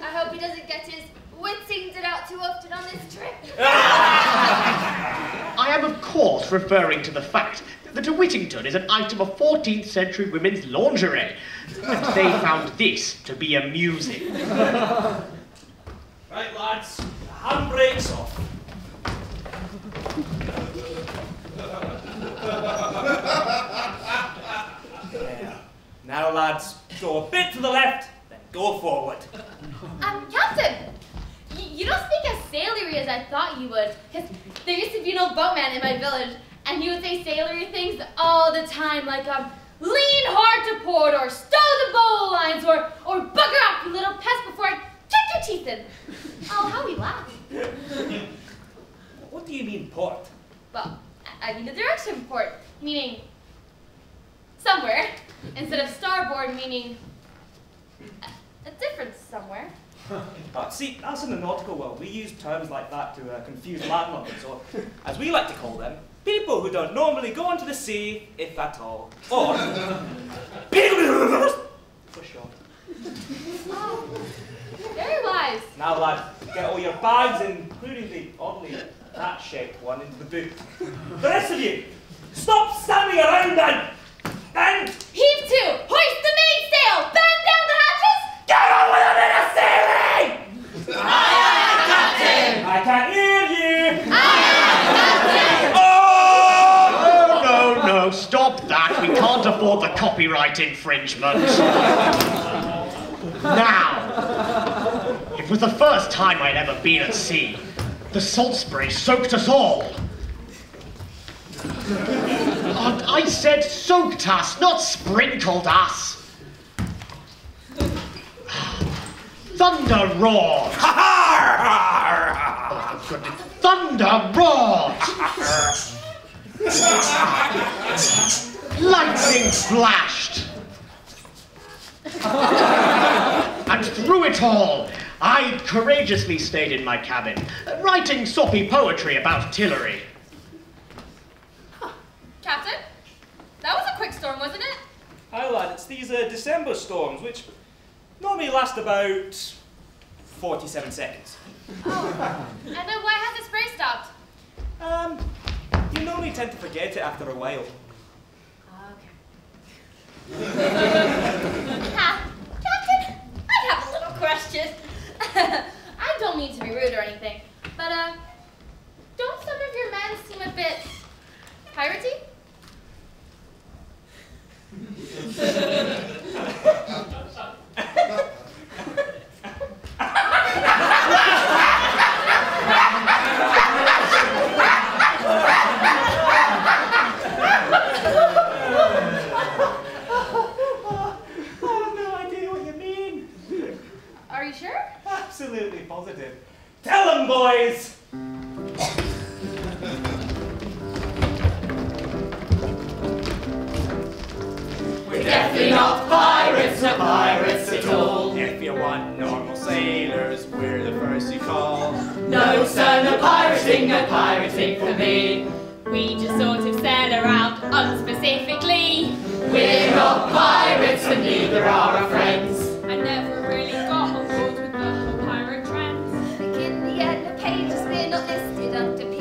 [SPEAKER 4] I hope he doesn't get his Whittington out too often on this trip.
[SPEAKER 1] I am, of course, referring to the fact that a Whittington is an item of 14th century women's lingerie, and they found this to be amusing.
[SPEAKER 8] Right, lads, the handbrake's off. There. Now, lads, go a bit to the left, then go forward.
[SPEAKER 4] Captain, you don't speak as sailory as I thought you would, because there used to be an old boatman in my village, and he would say sailory things all the time, like, lean hard to port, or stow the bowl lines, or bugger off, you little pest, before I kick your teeth in. Oh, how we laugh.
[SPEAKER 8] What do you mean, port?
[SPEAKER 4] Well, I mean the direction port, meaning somewhere, instead of starboard, meaning a different somewhere.
[SPEAKER 8] See, as in the nautical world, we use terms like that to confuse landlubbers, or, as we like to call them, people who don't normally go into the sea, if at all. Or, for short.
[SPEAKER 4] Oh, very wise.
[SPEAKER 8] Now, lads, get all your bags, including the oddly rat-shaped one, into the boot. The rest of you, stop standing around and
[SPEAKER 4] heave to! Hoist the mainsail! Bend down the hatches!
[SPEAKER 8] Get on with a bit of sailing!
[SPEAKER 13] Aye, aye, Captain!
[SPEAKER 8] I can't hear you!
[SPEAKER 13] Aye, aye, Captain!
[SPEAKER 1] Oh! No, stop that. We can't afford the copyright infringement. Now, it was the first time I'd ever been at sea. The salt spray soaked us all. I said soaked us, not sprinkled us. Thunder roared. Oh, for goodness. Thunder roared. Lightning flashed. And through it all, I courageously stayed in my cabin, writing soppy poetry about Tillery.
[SPEAKER 4] Captain, that was a quick storm, wasn't it?
[SPEAKER 8] Hi, lad, it's these December storms, which normally last about 47 seconds.
[SPEAKER 4] Oh, and then why has the spray stopped?
[SPEAKER 8] You normally tend to forget it after a while.
[SPEAKER 4] Captain, I have a little question. I don't mean to be rude or anything, but don't some of your men seem a bit piratey? Are you sure?
[SPEAKER 8] Absolutely positive. Tell them, boys!
[SPEAKER 13] We're definitely not pirates, no pirates at all.
[SPEAKER 5] If you want normal sailors, we're the first you call.
[SPEAKER 13] No sir, no pirating for me.
[SPEAKER 3] We just sort of sail around unspecifically.
[SPEAKER 13] We're not pirates and neither are our friends.
[SPEAKER 3] I never really got on board with the whole pirate trend.
[SPEAKER 4] Like in the yellow pages, we're not listed under P.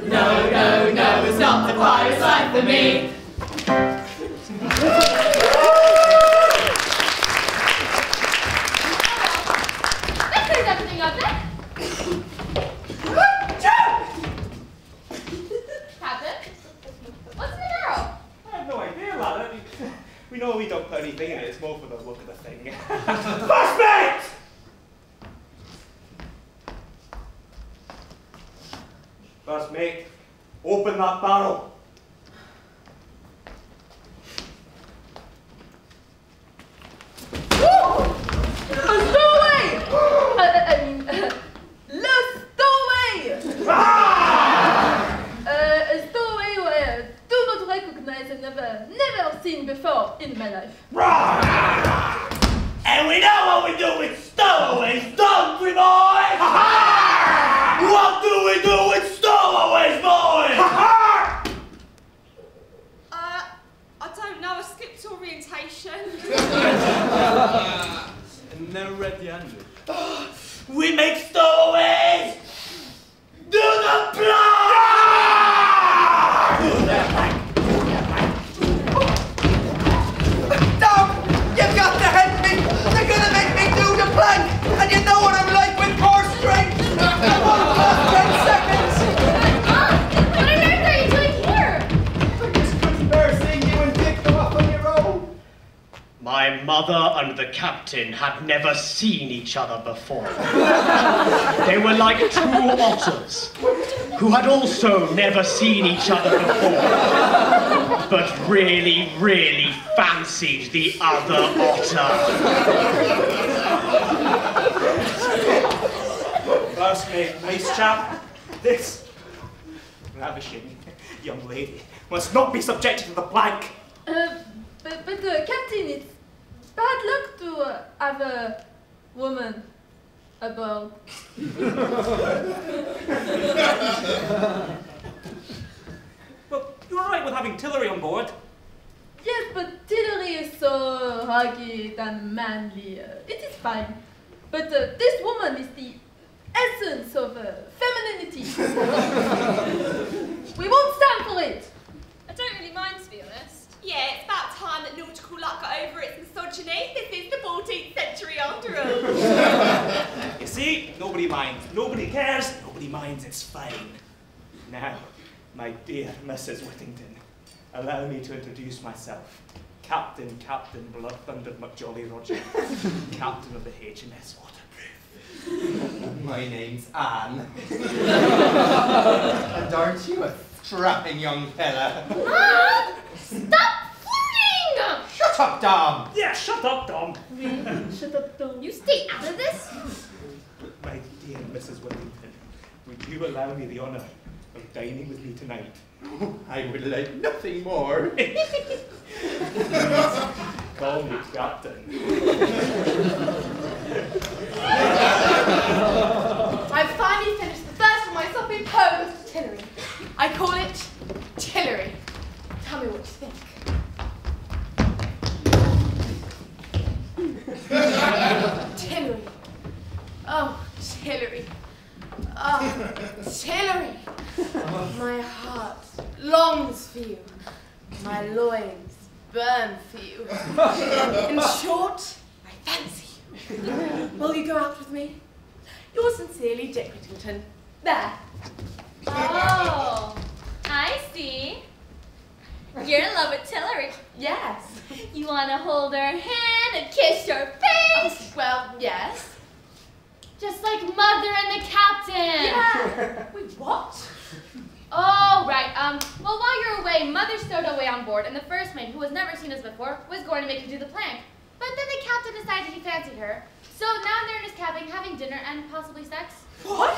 [SPEAKER 13] No, no, no, it's not the pirate's life for me.
[SPEAKER 4] That clears everything up then. Captain, what's in the barrel?
[SPEAKER 8] I have no idea, lad. I mean, we know we don't put anything in it, it's more for the look of the thing. First mate! First mate, open that barrel.
[SPEAKER 6] Never seen before in my life.
[SPEAKER 8] And we know what we do with stowaways, don't we, boys? What do we do with stowaways, boys?
[SPEAKER 3] I don't know, I skipped orientation.
[SPEAKER 7] And never read the annual.
[SPEAKER 8] We make stowaways! Do the plan!
[SPEAKER 5] Dom, you've got to help me. They're gonna make me do the plank, and you know what I'm like with poor strength. I won't last 10 seconds.
[SPEAKER 4] What on earth are you doing here?
[SPEAKER 5] I just couldn't bear seeing you and Dick go off on your own.
[SPEAKER 1] My mother and the captain had never seen each other before. They were like two otters, who had also never seen each other before, but really, really fancied the other otter.
[SPEAKER 8] First mate, nice chap. This ravishing young lady must not be subjected to the plank.
[SPEAKER 6] But Captain, it's bad luck to have a woman aboard.
[SPEAKER 8] Well, you're all right with having Tillery on board.
[SPEAKER 6] Yes, but Tillery is so rugged and manly. It is fine. But this woman is the essence of femininity. We won't stand for it.
[SPEAKER 3] I don't really mind, to be honest. Yeah, it's about time that nautical luck got over its misogyny. This is the 14th century after all.
[SPEAKER 8] You see, nobody minds, nobody cares, nobody minds, it's fine. Now, my dear Mrs. Whittington, allow me to introduce myself. Captain Blood Thunder McJolly Roger, Captain of the HMS Waterproof.
[SPEAKER 5] My name's Anne. And aren't you a strapping young fella?
[SPEAKER 4] Mom! Stop flirting!
[SPEAKER 5] Shut up, Dom!
[SPEAKER 8] Yeah, shut up, Dom.
[SPEAKER 6] Shut up, Dom.
[SPEAKER 4] You stay out of this?
[SPEAKER 8] My dear Mrs. Whittington, would you allow me the honour of dining with me tonight?
[SPEAKER 5] I would like nothing more.
[SPEAKER 8] Call me Captain.
[SPEAKER 2] I've finally finished the first of my soppy poems to Tillery. I call it Tillery. Tell me what you think. Tillery. Oh, Tillery. Oh, Tillery. My heart longs for you. My loins burn for you. In short, I fancy you. Will you go out with me? Yours sincerely, Dick Whittington. There.
[SPEAKER 4] Oh, I see. You're in love with Tillery.
[SPEAKER 2] Yes.
[SPEAKER 4] You want to hold her hand and kiss your face?
[SPEAKER 2] Well, yes.
[SPEAKER 4] Just like Mother and the Captain.
[SPEAKER 2] Yeah. Wait, what?
[SPEAKER 4] Oh, right. Well, while you're away, Mother stowed away on board, and the first mate, who has never seen us before, was going to make her do the plank. But then the captain decided he fancied her. So now they're in his cabin having dinner and possibly sex.
[SPEAKER 2] What?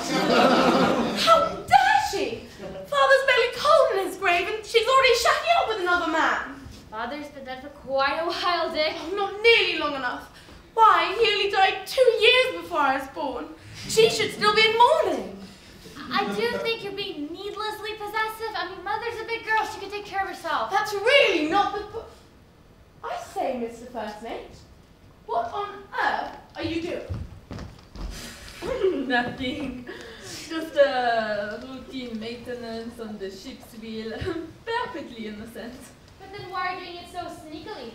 [SPEAKER 2] How dare she? Father's barely cold in his grave, and she's already shacking up with another man.
[SPEAKER 4] Father's been dead for quite a while, Dick.
[SPEAKER 2] Oh, not nearly long enough. Why, he only died 2 years before I was born. She should still be in mourning.
[SPEAKER 4] I do think you're being needlessly possessive. I mean, Mother's a big girl. She can take care of herself.
[SPEAKER 2] That's really not the... I say, Mr. First Mate, what on earth are you doing?
[SPEAKER 6] Nothing. Just routine maintenance on the ship's wheel. Perfectly innocent.
[SPEAKER 4] But then why are you doing it so sneakily?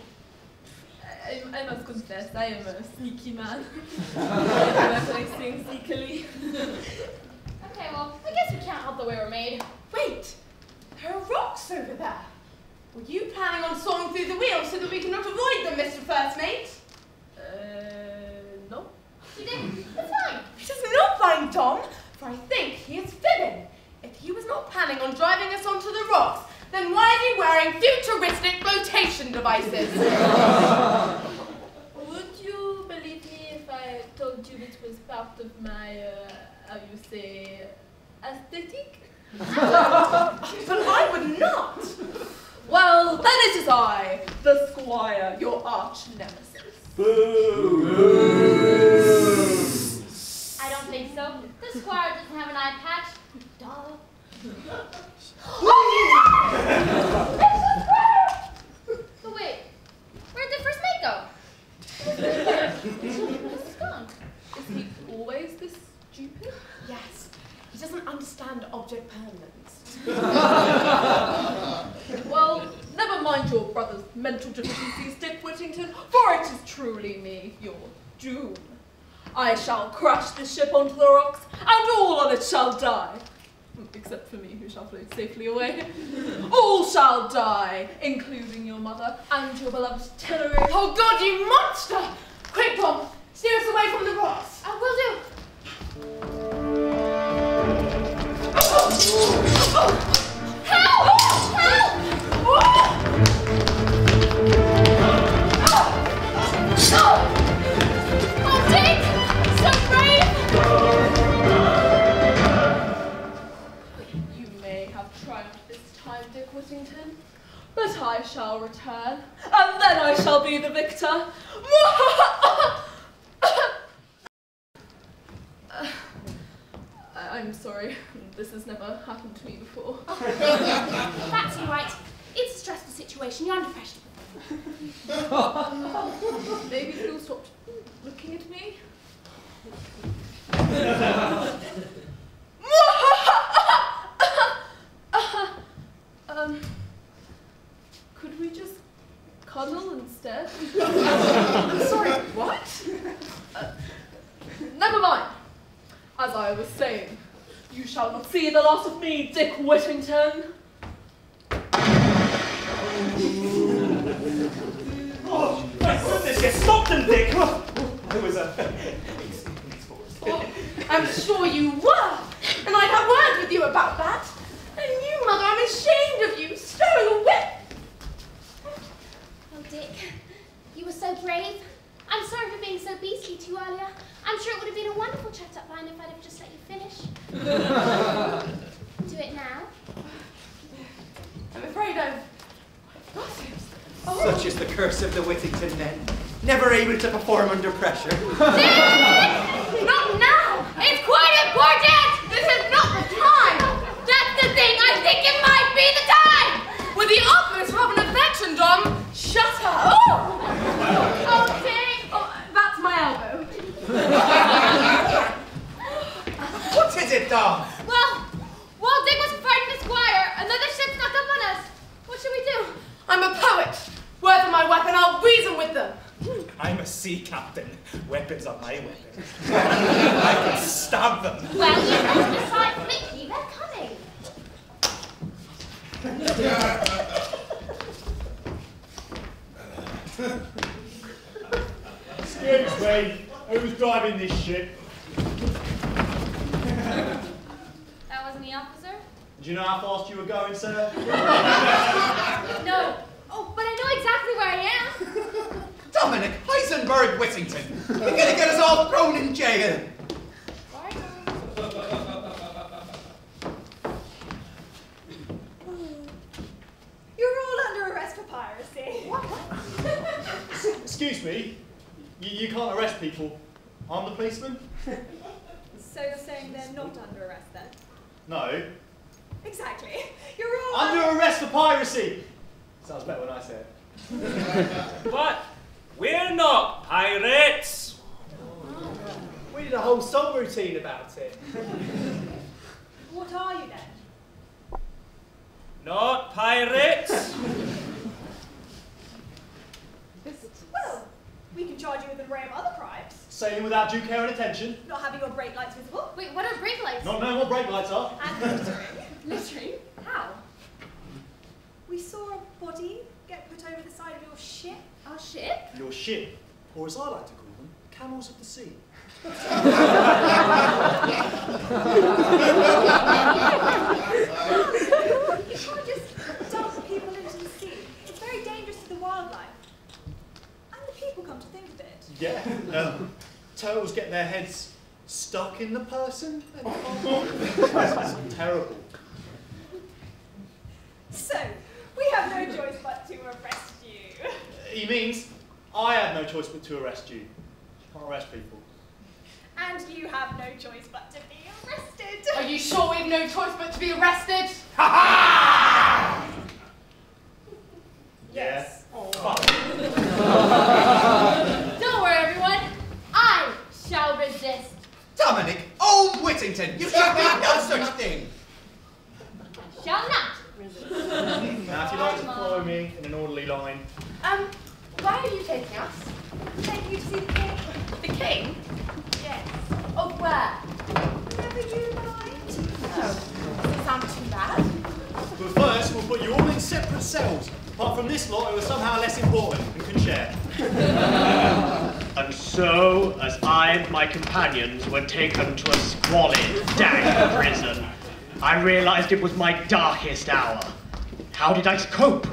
[SPEAKER 6] I must confess, I am a sneaky man. I do everything sneakily.
[SPEAKER 4] Okay, well, I guess we can't help the way we're made.
[SPEAKER 2] Wait, there are rocks over there. Were you planning on sawing through the wheel so that we cannot avoid them, Mr. First Mate?
[SPEAKER 6] No.
[SPEAKER 4] You did. That's fine.
[SPEAKER 2] It is not fine, Tom, for I think he is fibbing. If he was not planning on driving us onto the rocks, then why is he wearing futuristic flotation devices?
[SPEAKER 6] Would you believe me if I told you it was part of my, how you say, aesthetic?
[SPEAKER 2] But I would not.
[SPEAKER 6] Well, then it is I, the Squire, your arch nemesis.
[SPEAKER 9] Boo!
[SPEAKER 4] I don't think so. The squire doesn't have an eye patch. Duh. But wait, where did the first mate go? He's gone.
[SPEAKER 6] Is he always this stupid?
[SPEAKER 2] Yes. He doesn't understand object permanence.
[SPEAKER 6] Well, never mind your brother's mental deficiencies, Dick Whittington, for it is truly me, your doom. I shall crash this ship onto the rocks, and all on it shall die. Except for me, who shall float safely away. All shall die, including your mother and your beloved Tenerife.
[SPEAKER 2] Oh God, you monster! Quick, Tom, steer us away from the rocks.
[SPEAKER 4] I will do. Help! Help! Oh, Dick! So brave!
[SPEAKER 6] You may have triumphed this time, Dick Whittington, but I shall return, and then I shall be the victor. I'm sorry, this has never happened to me before.
[SPEAKER 4] That's all right. It's a stressful situation. You're under pressure.
[SPEAKER 6] Maybe if you'll stop looking at me. Could we just cuddle instead?
[SPEAKER 2] Sorry, what?
[SPEAKER 6] Never mind. As I was saying, you shall not see the last of me, Dick Whittington.
[SPEAKER 9] Oh, my goodness, you stopped him, Dick! Oh, I was
[SPEAKER 2] I'm sure you were, and I'd have words with you about that. And you, Mother, I'm ashamed of you, stowing a whip.
[SPEAKER 4] Oh, Dick, you were so brave. I'm sorry for being so beastly to you earlier. I'm sure it would have been a wonderful chat-up line if I'd have just let you finish. Do it now.
[SPEAKER 2] I'm afraid I've got it. Oh.
[SPEAKER 5] Such is the curse of the Whittington men. Never able to perform under pressure.
[SPEAKER 4] Not now! It's quite important! This is not the time! That's the thing! I think it might be the time!
[SPEAKER 2] With the utmost love and affection, Dom, shut up!
[SPEAKER 4] Oh, Dick!
[SPEAKER 2] Oh, that's my elbow.
[SPEAKER 5] What is it, Dom?
[SPEAKER 4] Well, while Dick was fighting the squire, another ship snuck up on us. What should we do?
[SPEAKER 2] I'm a poet. Word for my weapon, I'll reason with them.
[SPEAKER 9] I'm a sea captain. Weapons are my weapons. I can stab them.
[SPEAKER 4] Well, you must decide quickly. They're coming.
[SPEAKER 10] Excuse me, who's driving this ship?
[SPEAKER 4] That wasn't the officer?
[SPEAKER 10] Do you know how fast you were going, sir?
[SPEAKER 4] No. Oh, but I know exactly where I am.
[SPEAKER 5] Dominic Heisenberg Whittington. You're gonna get us all thrown in jail.
[SPEAKER 12] You're all under arrest for piracy.
[SPEAKER 10] Excuse me, you can't arrest people. I'm the policeman?
[SPEAKER 12] So you're saying they're not under arrest then?
[SPEAKER 10] No.
[SPEAKER 12] Exactly. You're all
[SPEAKER 10] Under arrest for piracy! Sounds better when I say it.
[SPEAKER 9] But we're not pirates.
[SPEAKER 11] We did a whole song routine about it.
[SPEAKER 12] What are you then?
[SPEAKER 9] Not pirates.
[SPEAKER 12] Well, we can charge you with an array of other crimes.
[SPEAKER 10] Sailing without due care and attention.
[SPEAKER 12] Not having your brake lights visible.
[SPEAKER 4] Wait, what are brake lights?
[SPEAKER 10] Not knowing what brake lights are.
[SPEAKER 12] And littering.
[SPEAKER 2] Littering? How?
[SPEAKER 12] We saw a body get put over the side of your ship.
[SPEAKER 4] Our ship?
[SPEAKER 10] Your ship, or as I like to call them, camels of the sea.
[SPEAKER 12] You can't just dump people into the sea. It's very dangerous to the wildlife. And the people, come to think of it.
[SPEAKER 10] Yeah. Turtles get their heads stuck in the person. That's terrible.
[SPEAKER 12] So, we have no choice but to arrest you.
[SPEAKER 10] He means I had no choice but to arrest you. You can't arrest people.
[SPEAKER 3] And you have no choice but to be arrested.
[SPEAKER 2] Are you sure we have no choice but to be arrested?
[SPEAKER 10] Ha ha!
[SPEAKER 3] Yes.
[SPEAKER 4] Don't worry, everyone. I shall resist.
[SPEAKER 5] Dominic, oh Whittington, you should be no such thing.
[SPEAKER 4] Shall not resist.
[SPEAKER 10] Now, if you'd like to follow me in an orderly line.
[SPEAKER 2] Why are you taking us?
[SPEAKER 12] Taking you to see the king.
[SPEAKER 2] The king?
[SPEAKER 12] Yes.
[SPEAKER 2] Of where?
[SPEAKER 12] Whenever you like.
[SPEAKER 2] Oh, doesn't sound too bad.
[SPEAKER 10] But first, we'll put you all in separate cells. Apart from this lot, who are somehow less important and can share.
[SPEAKER 1] And so, as I and my companions were taken to a squalid, dank prison, I realized it was my darkest hour. How did I cope?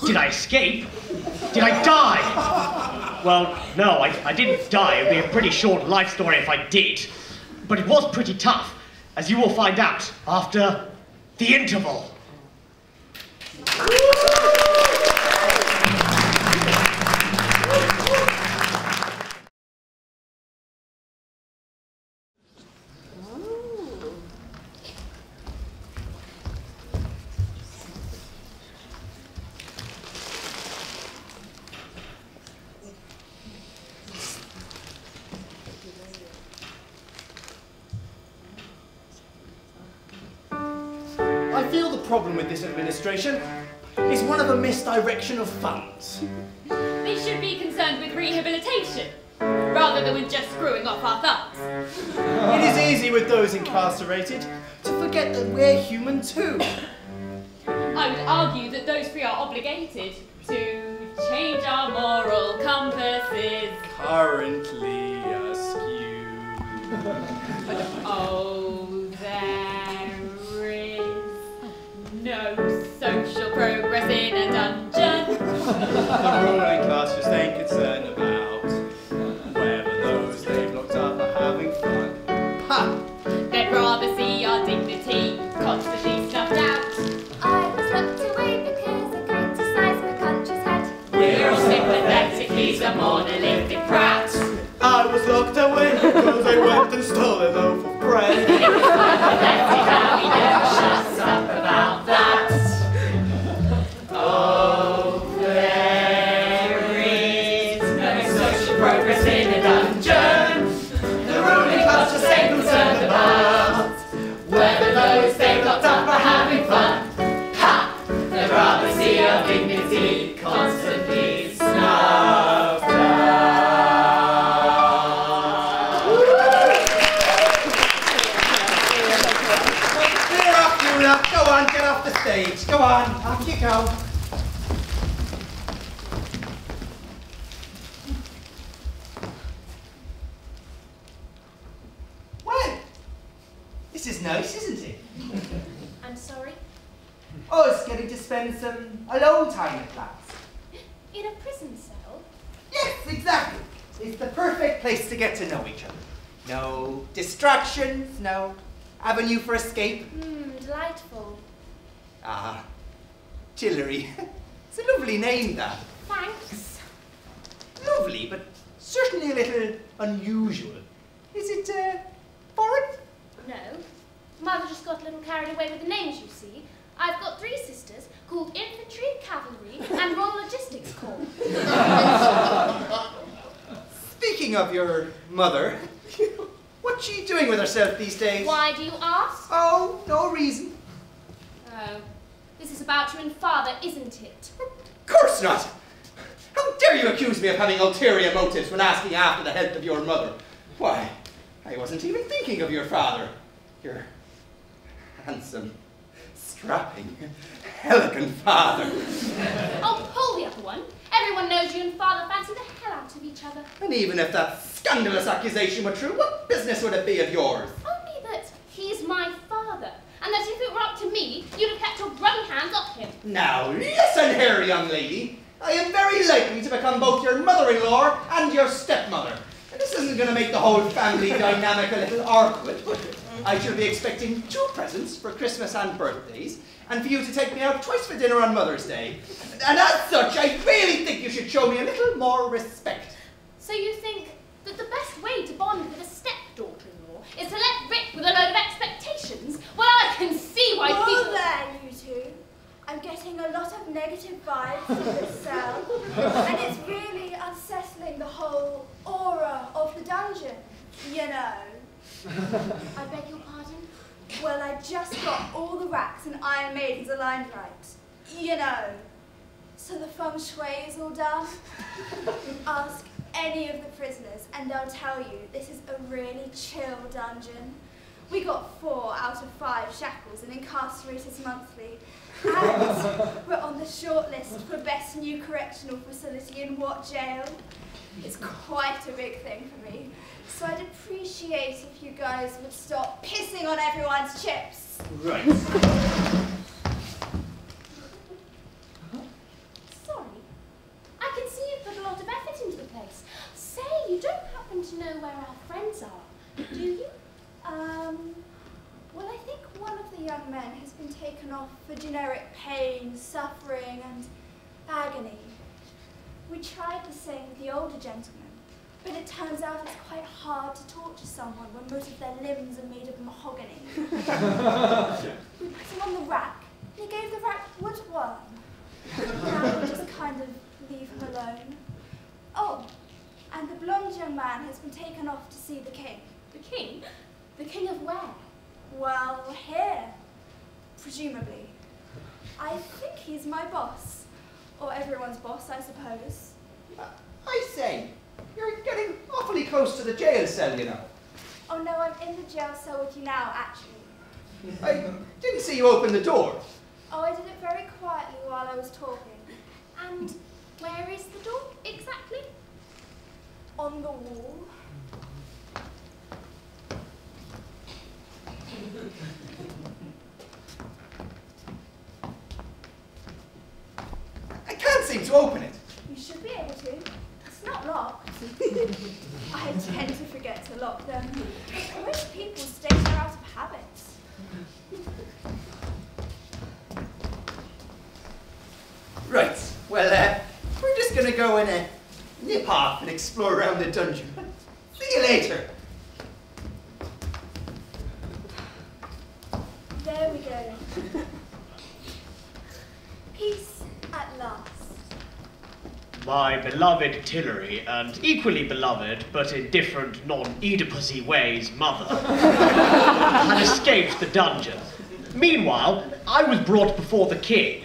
[SPEAKER 1] Did I escape? Did I die? Well, no, I didn't die. It would be a pretty short life story if I did. But it was pretty tough, as you will find out after the interval.
[SPEAKER 5] I feel the problem with this administration is one of a misdirection of funds.
[SPEAKER 4] They should be concerned with rehabilitation, rather than with just screwing off our thumbs.
[SPEAKER 5] It is easy with those incarcerated to forget that we're human too.
[SPEAKER 4] I would argue that those three are obligated to change our moral compasses.
[SPEAKER 5] Currently askew.
[SPEAKER 4] Oh, there is no social progress in a dungeon.
[SPEAKER 5] The ruling class just ain't concerned about whether those they've locked up are having fun. Ha!
[SPEAKER 4] They'd rather see our dignity constantly snuffed out.
[SPEAKER 14] I was locked away because I criticised my country's head.
[SPEAKER 13] We're all sympathetic, he's a monolithic prat.
[SPEAKER 5] I was locked away because I went and stole a loaf of bread.
[SPEAKER 13] It was pathetic how he never shuts up about that. Oh, there is no social progress in a dungeon. The ruling class just ain't concerned about whether those they've locked up are having fun. Ha! They'd rather see our dignity constantly snuffed out.
[SPEAKER 5] Clear up, you lot. Go on, get off the stage. Go on, off you go. Well, this is nice, isn't it?
[SPEAKER 2] I'm sorry.
[SPEAKER 5] Us getting to spend some alone time at last.
[SPEAKER 2] In a prison cell?
[SPEAKER 5] Yes, exactly. It's the perfect place to get to know each other. No distractions, no avenue for escape.
[SPEAKER 2] Delightful.
[SPEAKER 5] Ah, Chillery. It's a lovely name, that.
[SPEAKER 2] Thanks.
[SPEAKER 5] Lovely, but certainly a little unusual. Is it, foreign?
[SPEAKER 2] No. Mother just got a little carried away with the names, you see. I've got 3 sisters called Infantry, Cavalry, and Royal Logistics Corps.
[SPEAKER 5] Speaking of your mother, what's she doing with herself these days?
[SPEAKER 2] Why do you ask?
[SPEAKER 5] Oh, no reason.
[SPEAKER 2] Oh, this is about you and father, isn't it?
[SPEAKER 5] Of course not. How dare you accuse me of having ulterior motives when asking after the health of your mother? Why, I wasn't even thinking of your father. Your handsome, strapping, elegant father.
[SPEAKER 2] Oh, hold the other one. Everyone knows you and father fancy the hell out of each other.
[SPEAKER 5] And even if that scandalous accusation were true, what business would it be of yours?
[SPEAKER 2] Only that he's my father, and that if it were up to me, you'd have kept your grubby hands off him.
[SPEAKER 5] Now, listen here, young lady. I am very likely to become both your mother-in-law and your stepmother. And this isn't going to make the whole family dynamic a little awkward. I shall be expecting 2 presents for Christmas and birthdays, and for you to take me out twice for dinner on Mother's Day. And as such, I really think you should show me a little little more respect.
[SPEAKER 4] So you think that the best way to bond with a stepdaughter-in-law is to let rip with a load of expectations? Well, I can see why
[SPEAKER 12] Well,
[SPEAKER 4] people...
[SPEAKER 12] there, you two. I'm getting a lot of negative vibes from this cell, and it's really unsettling the whole aura of the dungeon, you know.
[SPEAKER 4] I beg your pardon?
[SPEAKER 12] Well, I just got all the racks and Iron Maidens aligned right, you know. So the feng shui is all done. Ask any of the prisoners and they'll tell you this is a really chill dungeon. We got 4 out of 5 shackles and incarcerators monthly. And we're on the short list for best new correctional facility in what jail? It's quite a big thing for me. So I'd appreciate if you guys would stop pissing on everyone's chips.
[SPEAKER 8] Right.
[SPEAKER 4] Sorry. I can see you've put a lot of effort into the place. Say, you don't happen to know where our friends are, do you?
[SPEAKER 12] Well, I think one of the young men has been taken off for generic pain, suffering, and agony. We tried the same with the older gentleman, but it turns out it's quite hard to torture someone when most of their limbs are made of mahogany. We put him on the rack, and he gave the rack woodworm. Now we just kind of leave him alone. Oh, and the blonde young man has been taken off to see the king.
[SPEAKER 4] The king? The king of where?
[SPEAKER 12] Well, here, presumably. I think he's my boss. Or everyone's boss, I suppose.
[SPEAKER 5] I say, you're getting awfully close to the jail cell, you know.
[SPEAKER 12] Oh no, I'm in the jail cell with you now, actually.
[SPEAKER 5] I didn't see you open the door.
[SPEAKER 12] Oh, I did it very quietly while I was talking.
[SPEAKER 4] And where is the door, exactly?
[SPEAKER 12] On the wall.
[SPEAKER 5] I can't seem to open it.
[SPEAKER 12] You should be able to. It's not locked. I tend to forget to lock them. Most people stay there out of habit.
[SPEAKER 5] Right, well, we're just gonna go and nip off and explore around the dungeon. See you later.
[SPEAKER 12] There we go. Peace at last.
[SPEAKER 1] My beloved Tillery, and equally beloved, but in different non-Oedipusy ways, mother, had escaped the dungeon. Meanwhile, I was brought before the king.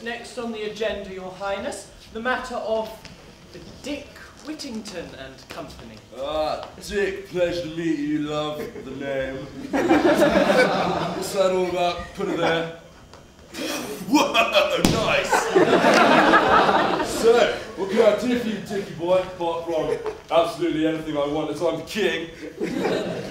[SPEAKER 11] Next on the agenda, Your Highness, the matter of Dick Whittington and Company.
[SPEAKER 15] Dick, pleasure to meet you, love the name. What's that all about? Put it there. Whoa, nice! So, what can I do for you, Dickie boy, apart from absolutely anything I want as I'm the king?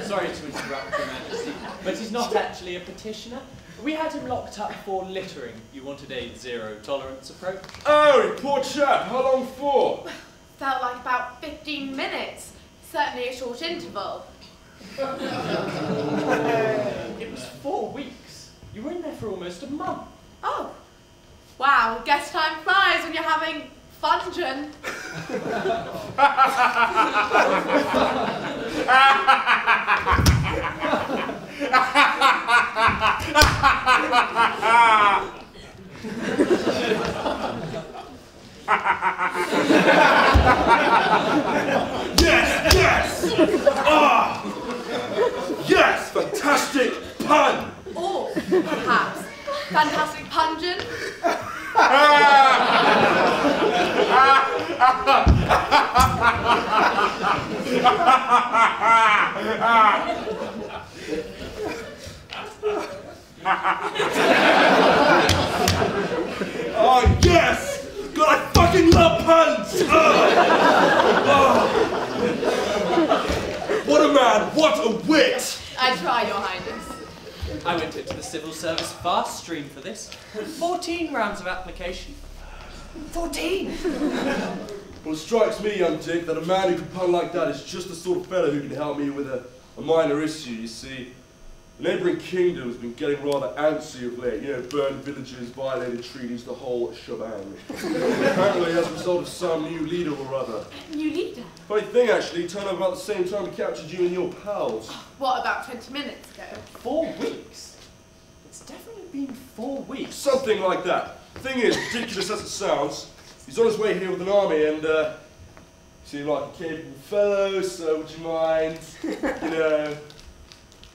[SPEAKER 11] Sorry to interrupt, Your Majesty, but he's not actually a petitioner. We had him locked up for littering. You wanted a zero-tolerance approach?
[SPEAKER 15] Oh, poor chap. How long for?
[SPEAKER 2] Felt like about 15 minutes. Certainly a short interval.
[SPEAKER 11] It was 4 weeks. You were in there for almost a month.
[SPEAKER 2] Oh. Wow, guess time flies when you're having fungin.
[SPEAKER 15] Yes, yes! Ah! Yes, fantastic pun!
[SPEAKER 2] Or, perhaps, fantastic pungent.
[SPEAKER 15] Oh, yes! God, I fucking love puns! What a man, what a wit!
[SPEAKER 6] I try, Your Highness.
[SPEAKER 11] I went into the civil service fast stream for this. 14 rounds of application. 14!
[SPEAKER 15] Well, it strikes me, young Dick, that a man who can pun like that is just the sort of fellow who can help me with a minor issue. You see, the neighbouring kingdom has been getting rather antsy of late. You know, burned villages, violated treaties, the whole shebang. Apparently as a result of some new leader or other.
[SPEAKER 2] New leader?
[SPEAKER 15] Funny thing, actually, he turned up about the same time we captured you and your pals.
[SPEAKER 2] What, about 20 minutes ago?
[SPEAKER 11] 4 weeks? It's definitely been 4 weeks.
[SPEAKER 15] Something like that. Thing is, ridiculous as it sounds, he's on his way here with an army and, you seem like a capable fellow, so would you mind, you know,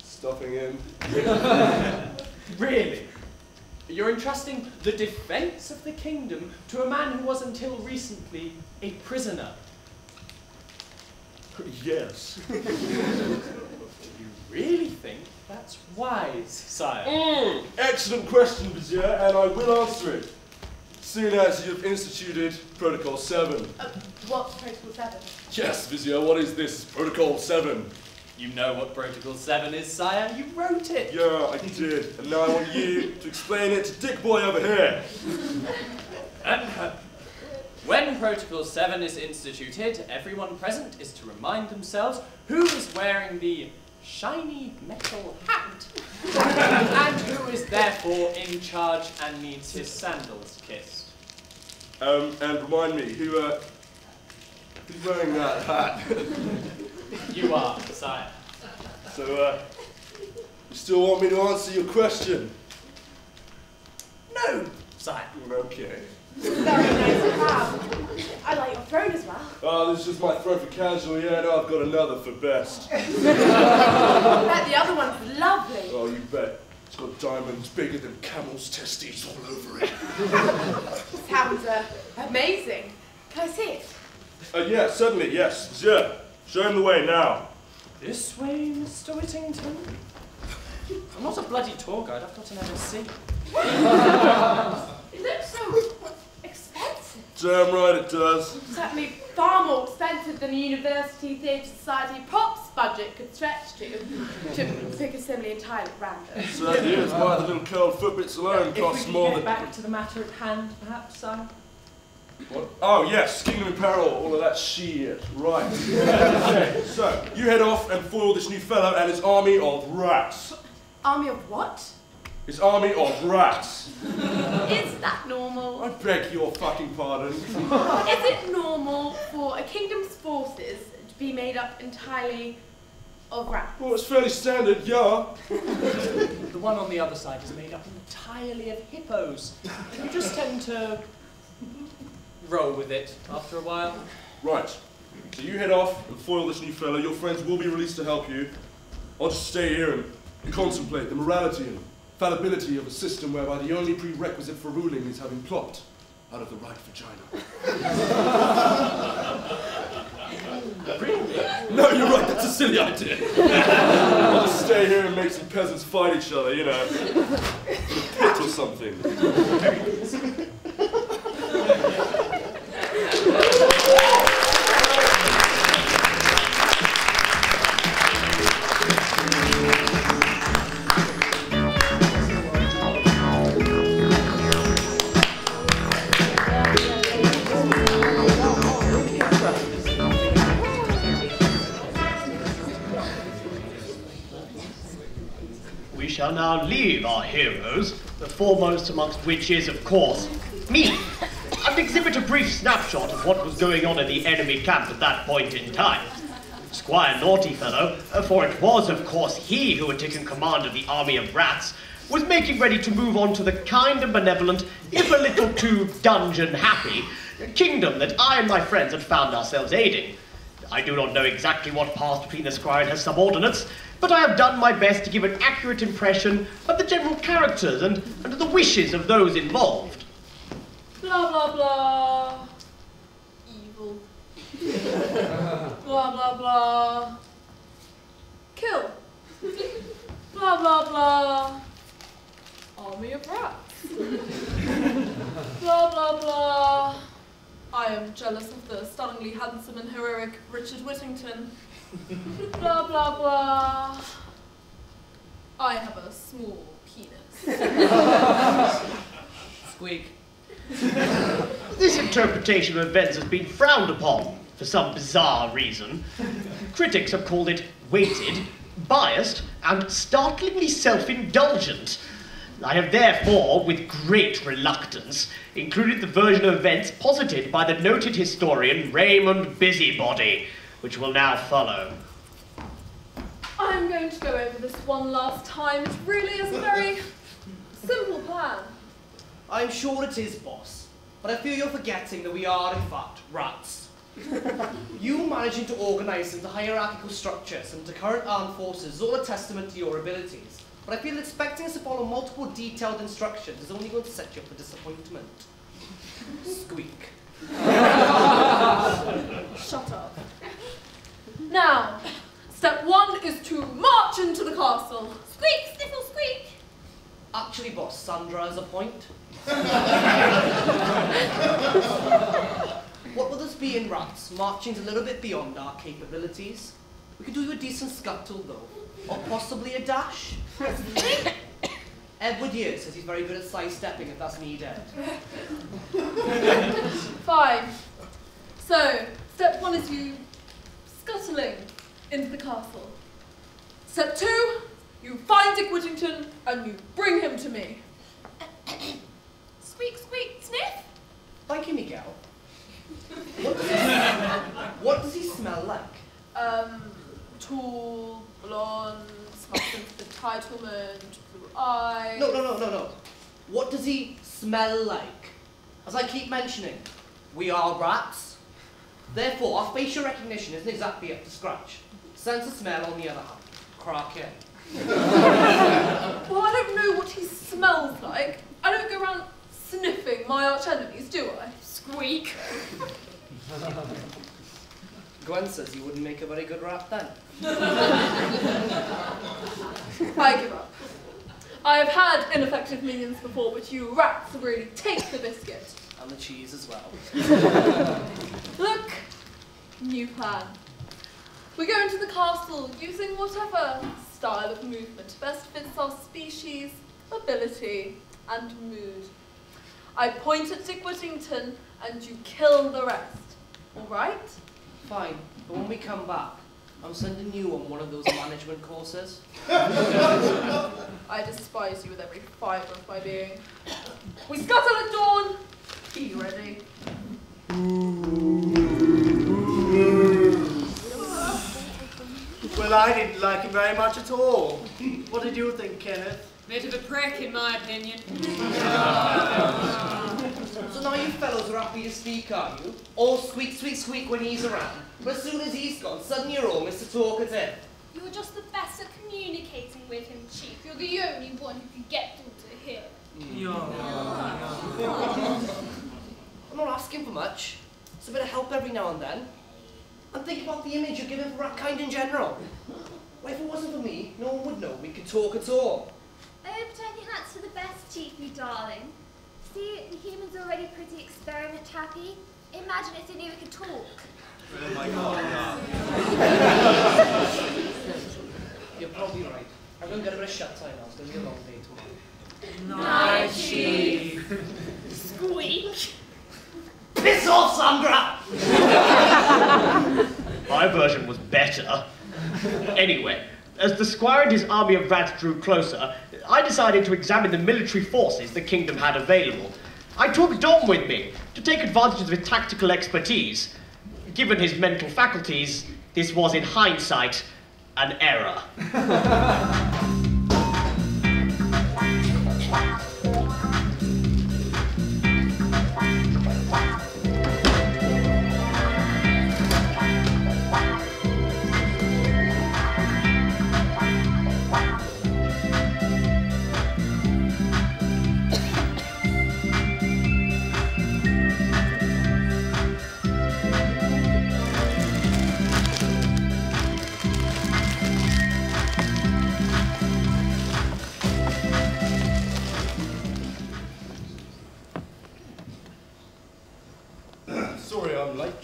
[SPEAKER 15] stopping in?
[SPEAKER 11] Really? You're entrusting the defence of the kingdom to a man who was until recently a prisoner?
[SPEAKER 15] Yes.
[SPEAKER 11] Do you really think that's wise, sire?
[SPEAKER 15] Excellent question, Vizier, and I will answer it. Soon as you've instituted Protocol 7.
[SPEAKER 2] What's Protocol 7?
[SPEAKER 15] Yes, Vizier, what is this Protocol 7?
[SPEAKER 11] You know what Protocol 7 is, sire. You wrote it.
[SPEAKER 15] Yeah, I did. And now I want you to explain it to Dick Boy over here.
[SPEAKER 11] When Protocol 7 is instituted, everyone present is to remind themselves who is wearing the shiny metal hat and who is therefore in charge and needs his sandals kissed.
[SPEAKER 15] And remind me, who's wearing that hat?
[SPEAKER 11] You are, sire.
[SPEAKER 15] So, you still want me to answer your question?
[SPEAKER 11] No, sire.
[SPEAKER 15] Okay.
[SPEAKER 2] Very nice to have. I like your throne as well.
[SPEAKER 15] Oh, this is just my throne for casual. Yeah, no, I've got another for best.
[SPEAKER 2] I bet the other one's lovely.
[SPEAKER 15] Oh, you bet. It's got diamonds bigger than camels' testes all over it.
[SPEAKER 2] Sounds amazing. Can I see it?
[SPEAKER 15] Yeah, certainly, yes. Sure. Show him the way now.
[SPEAKER 11] This way, Mr. Whittington? I'm not a bloody tour guide, I've got an MSc.
[SPEAKER 2] It looks so expensive.
[SPEAKER 15] Damn right it does.
[SPEAKER 2] Certainly far more expensive than a University Theatre Society props budget could stretch to pick a simile entirely at random.
[SPEAKER 15] Certainly is. Why the little curled footbits alone costs more than...
[SPEAKER 11] If we could get back to the matter at hand, perhaps, sire?
[SPEAKER 15] What? Oh, yes, Kingdom Apparel, all of that shit. Right. Okay, so, you head off and foil this new fellow and his army of rats.
[SPEAKER 2] Army of what?
[SPEAKER 15] His army of rats.
[SPEAKER 2] Is that normal?
[SPEAKER 15] I beg your fucking pardon.
[SPEAKER 2] Is it normal for a kingdom's forces to be made up entirely of rats?
[SPEAKER 15] Well, it's fairly standard, yeah.
[SPEAKER 11] The one on the other side is made up entirely of hippos. You just tend to roll with it after a while.
[SPEAKER 15] Right. So you head off and foil this new fellow. Your friends will be released to help you. I'll just stay here and contemplate the morality and fallibility of a system whereby the only prerequisite for ruling is having plopped out of the right vagina.
[SPEAKER 11] Really?
[SPEAKER 15] No, you're right, that's a silly idea. I'll just stay here and make some peasants fight each other, you know. In a pit or something.
[SPEAKER 1] We shall now leave our heroes, the foremost amongst which is, of course, me, and exhibit a brief snapshot of what was going on in the enemy camp at that point in time. Squire Naughtyfellow, for it was, of course, he who had taken command of the army of rats, was making ready to move on to the kind and benevolent, if a little too dungeon-happy, kingdom that I and my friends had found ourselves aiding. I do not know exactly what passed between the squire and his subordinates, but I have done my best to give an accurate impression of the general characters and the wishes of those involved.
[SPEAKER 6] Blah, blah, blah. Evil. Blah, blah, blah. blah. Army of rats. Blah, blah, blah. I am jealous of the stunningly handsome and heroic Richard Whittington. Blah, blah, blah. I have a small penis.
[SPEAKER 11] Squeak.
[SPEAKER 1] This interpretation of events has been frowned upon for some bizarre reason. Critics have called it weighted, biased, and startlingly self-indulgent. I have therefore, with great reluctance, included the version of events posited by the noted historian Raymond Busybody, which will now follow.
[SPEAKER 6] I'm going to go over this one last time. It really is a very simple plan.
[SPEAKER 5] I'm sure it is, boss, but I fear you're forgetting that we are, in fact, rats. You managing to organise into hierarchical structures and to current armed forces is all a testament to your abilities, but I feel expecting us to follow multiple detailed instructions is only going to set you up for disappointment. Squeak.
[SPEAKER 6] Shut up. Now, step 1 is to march into the castle.
[SPEAKER 3] Squeak, sniffle, squeak.
[SPEAKER 5] Actually, boss, Sandra has a point. What will this be in rats? Marching's a little bit beyond our capabilities. We could do you a decent scuttle, though. Or possibly a dash. Edward Years says he's very good at sidestepping if that's needed.
[SPEAKER 6] Fine. So, step 1 is you scuttling into the castle. Step 2, you find Dick Whittington and you bring him to me.
[SPEAKER 3] Squeak, squeak, sniff.
[SPEAKER 5] Thank you, Miguel. What does he smell like?
[SPEAKER 6] Tall, blonde, substance entitlement, blue eyes.
[SPEAKER 5] No. What does he smell like? As I keep mentioning, we are rats. Therefore, our facial recognition isn't exactly up to scratch. Sense of smell, on the other hand, crack in.
[SPEAKER 6] Well, I don't know what he smells like. I don't go around sniffing my arch enemies, do I?
[SPEAKER 3] Squeak.
[SPEAKER 5] Gwen says you wouldn't make a very good rat then.
[SPEAKER 6] I give up. I have had ineffective minions before, but you rats really take the biscuit.
[SPEAKER 5] And the cheese as well.
[SPEAKER 6] Look, new plan. We go into the castle using whatever style of movement best fits our species, ability, and mood. I point at Dick Whittington and you kill the rest. All right?
[SPEAKER 5] Fine, but when we come back, I'm sending you on one of those management courses.
[SPEAKER 6] I despise you with every fibre of my being. We scuttle at dawn. Be ready.
[SPEAKER 10] Well, I didn't like him very much at all. What did you think, Kenneth?
[SPEAKER 3] Bit of a prick, in my opinion.
[SPEAKER 5] So now you fellows are happy to speak, are you? All squeak, squeak, squeak when he's around. But as soon as he's gone, suddenly you're all Mr. Talkative.
[SPEAKER 4] You're just the best at communicating with him, Chief. You're the only one who can get through to him.
[SPEAKER 5] I'm not asking for much. It's a bit of help every now and then. And think about the image you're giving for ratkind in general. Well, if it wasn't for me, no one would know we could talk at all.
[SPEAKER 14] Oh, but I think that's for the best, Chief, you darling. See, the humans are already pretty experiment happy. Imagine if they knew we could talk.
[SPEAKER 10] Oh my God.
[SPEAKER 5] You're probably right. I'm going to get a bit of shut-eye now. It's going to be a long day tomorrow.
[SPEAKER 3] Night, Chief.
[SPEAKER 5] Squeak. Piss off, Sandra!
[SPEAKER 1] My version was better. Anyway, as the squire and his army of rats drew closer, I decided to examine the military forces the kingdom had available. I took Dom with me to take advantage of his tactical expertise. Given his mental faculties, this was in hindsight an error.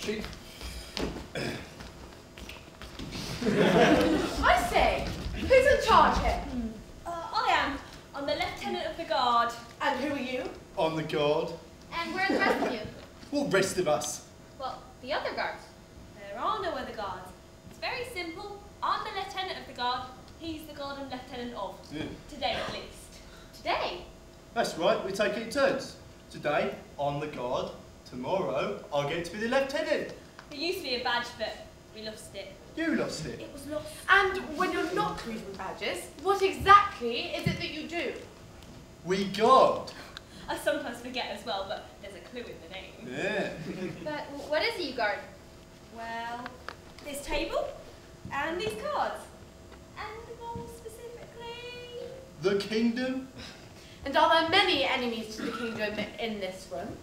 [SPEAKER 10] Chief.
[SPEAKER 2] I say, who's in charge here?
[SPEAKER 3] I am. I'm the lieutenant of the guard.
[SPEAKER 2] And who are you?
[SPEAKER 10] On the guard.
[SPEAKER 4] And where are the rest of you?
[SPEAKER 10] What rest of us?
[SPEAKER 4] Well, the other guards.
[SPEAKER 3] There are no other guards. It's very simple. I'm the lieutenant of the guard. He's the guard and lieutenant of.
[SPEAKER 10] Yeah.
[SPEAKER 3] Today, at least.
[SPEAKER 4] Today?
[SPEAKER 10] That's right, we take it in turns. Today, I'm the guard. Tomorrow, I'll get to be the lieutenant.
[SPEAKER 3] There used to be a badge, but we lost it.
[SPEAKER 10] You lost it.
[SPEAKER 3] It was lost.
[SPEAKER 2] And when you're not reading badges, what exactly is it that you do?
[SPEAKER 10] We guard.
[SPEAKER 3] I sometimes forget as well, but there's a clue in the name.
[SPEAKER 10] Yeah.
[SPEAKER 4] But what is it you guard?
[SPEAKER 3] Well, this table and these cards. And more specifically...
[SPEAKER 10] The kingdom?
[SPEAKER 2] And are there many enemies to the kingdom in this room?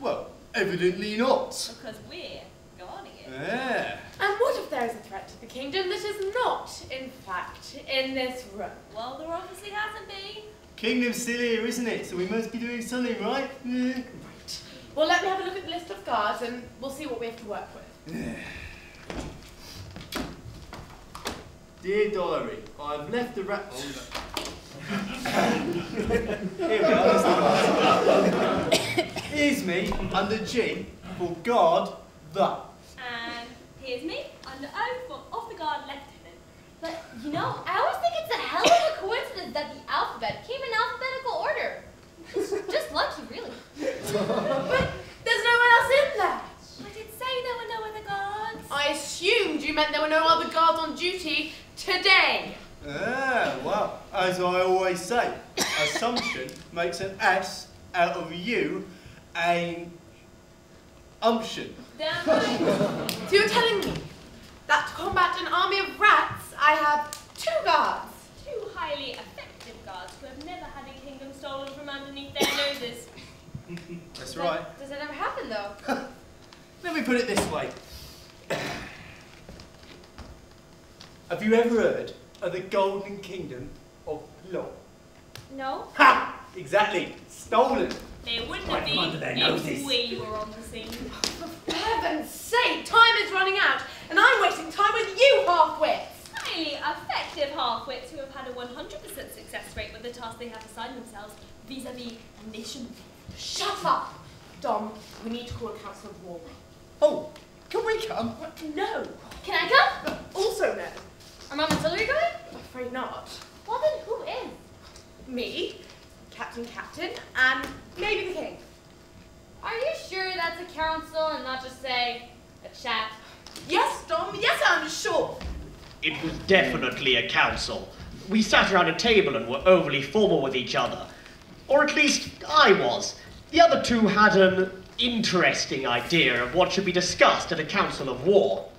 [SPEAKER 10] Well, evidently not.
[SPEAKER 3] Because we're guarding it.
[SPEAKER 10] Yeah.
[SPEAKER 2] And what if there is a threat to the kingdom that is not, in fact, in this room?
[SPEAKER 3] Well, there obviously hasn't been.
[SPEAKER 10] Kingdom's still here, isn't it? So we must be doing something, right? Yeah.
[SPEAKER 2] Right. Well, let me have a look at the list of guards and we'll see what we have to work with.
[SPEAKER 10] Yeah. Dear Diary, I've left the rat. Here we are. Here's me under G for guard the.
[SPEAKER 3] And here's me under O of the guard lieutenant.
[SPEAKER 4] But, you know, I always think it's a hell of a coincidence that the alphabet came in alphabetical order. It's just lucky, really.
[SPEAKER 2] But there's no one else in there.
[SPEAKER 3] I did say there were no other guards.
[SPEAKER 2] I assumed you meant there were no other guards on duty today.
[SPEAKER 10] Ah, well, as I always say, assumption makes an S out of you, an umption.
[SPEAKER 3] Damn right.
[SPEAKER 2] So you're telling me that to combat an army of rats, I have 2 guards?
[SPEAKER 3] 2 highly effective guards who have never had a kingdom stolen from underneath their noses.
[SPEAKER 10] That's right.
[SPEAKER 4] Does that ever happen, though?
[SPEAKER 10] Let me put it this way. Have you ever heard of the Golden Kingdom of Law?
[SPEAKER 3] No.
[SPEAKER 10] Ha! Exactly. Stolen.
[SPEAKER 3] They wouldn't
[SPEAKER 10] Right
[SPEAKER 3] have
[SPEAKER 10] from under their
[SPEAKER 3] been
[SPEAKER 10] noses.
[SPEAKER 3] if we were on the scene.
[SPEAKER 2] For heaven's sake, time is running out, and I'm wasting time with you half-wits.
[SPEAKER 3] Highly effective half-wits who have had a 100% success rate with the task they have assigned themselves vis-a-vis a nation.
[SPEAKER 2] Shut up! Dom, we need to call a council of war.
[SPEAKER 10] Oh, can we come?
[SPEAKER 2] No.
[SPEAKER 4] Can I come?
[SPEAKER 2] Also no.
[SPEAKER 4] Are Mom and Hillary going?
[SPEAKER 2] I'm afraid not.
[SPEAKER 4] Well, then who is?
[SPEAKER 2] Me, Captain, and maybe the king.
[SPEAKER 4] Are you sure that's a council and not just, say, a chat?
[SPEAKER 2] Yes, Dom, yes, I'm sure.
[SPEAKER 1] It was definitely a council. We sat around a table and were overly formal with each other. Or at least I was. The other 2 had an interesting idea of what should be discussed at a council of war.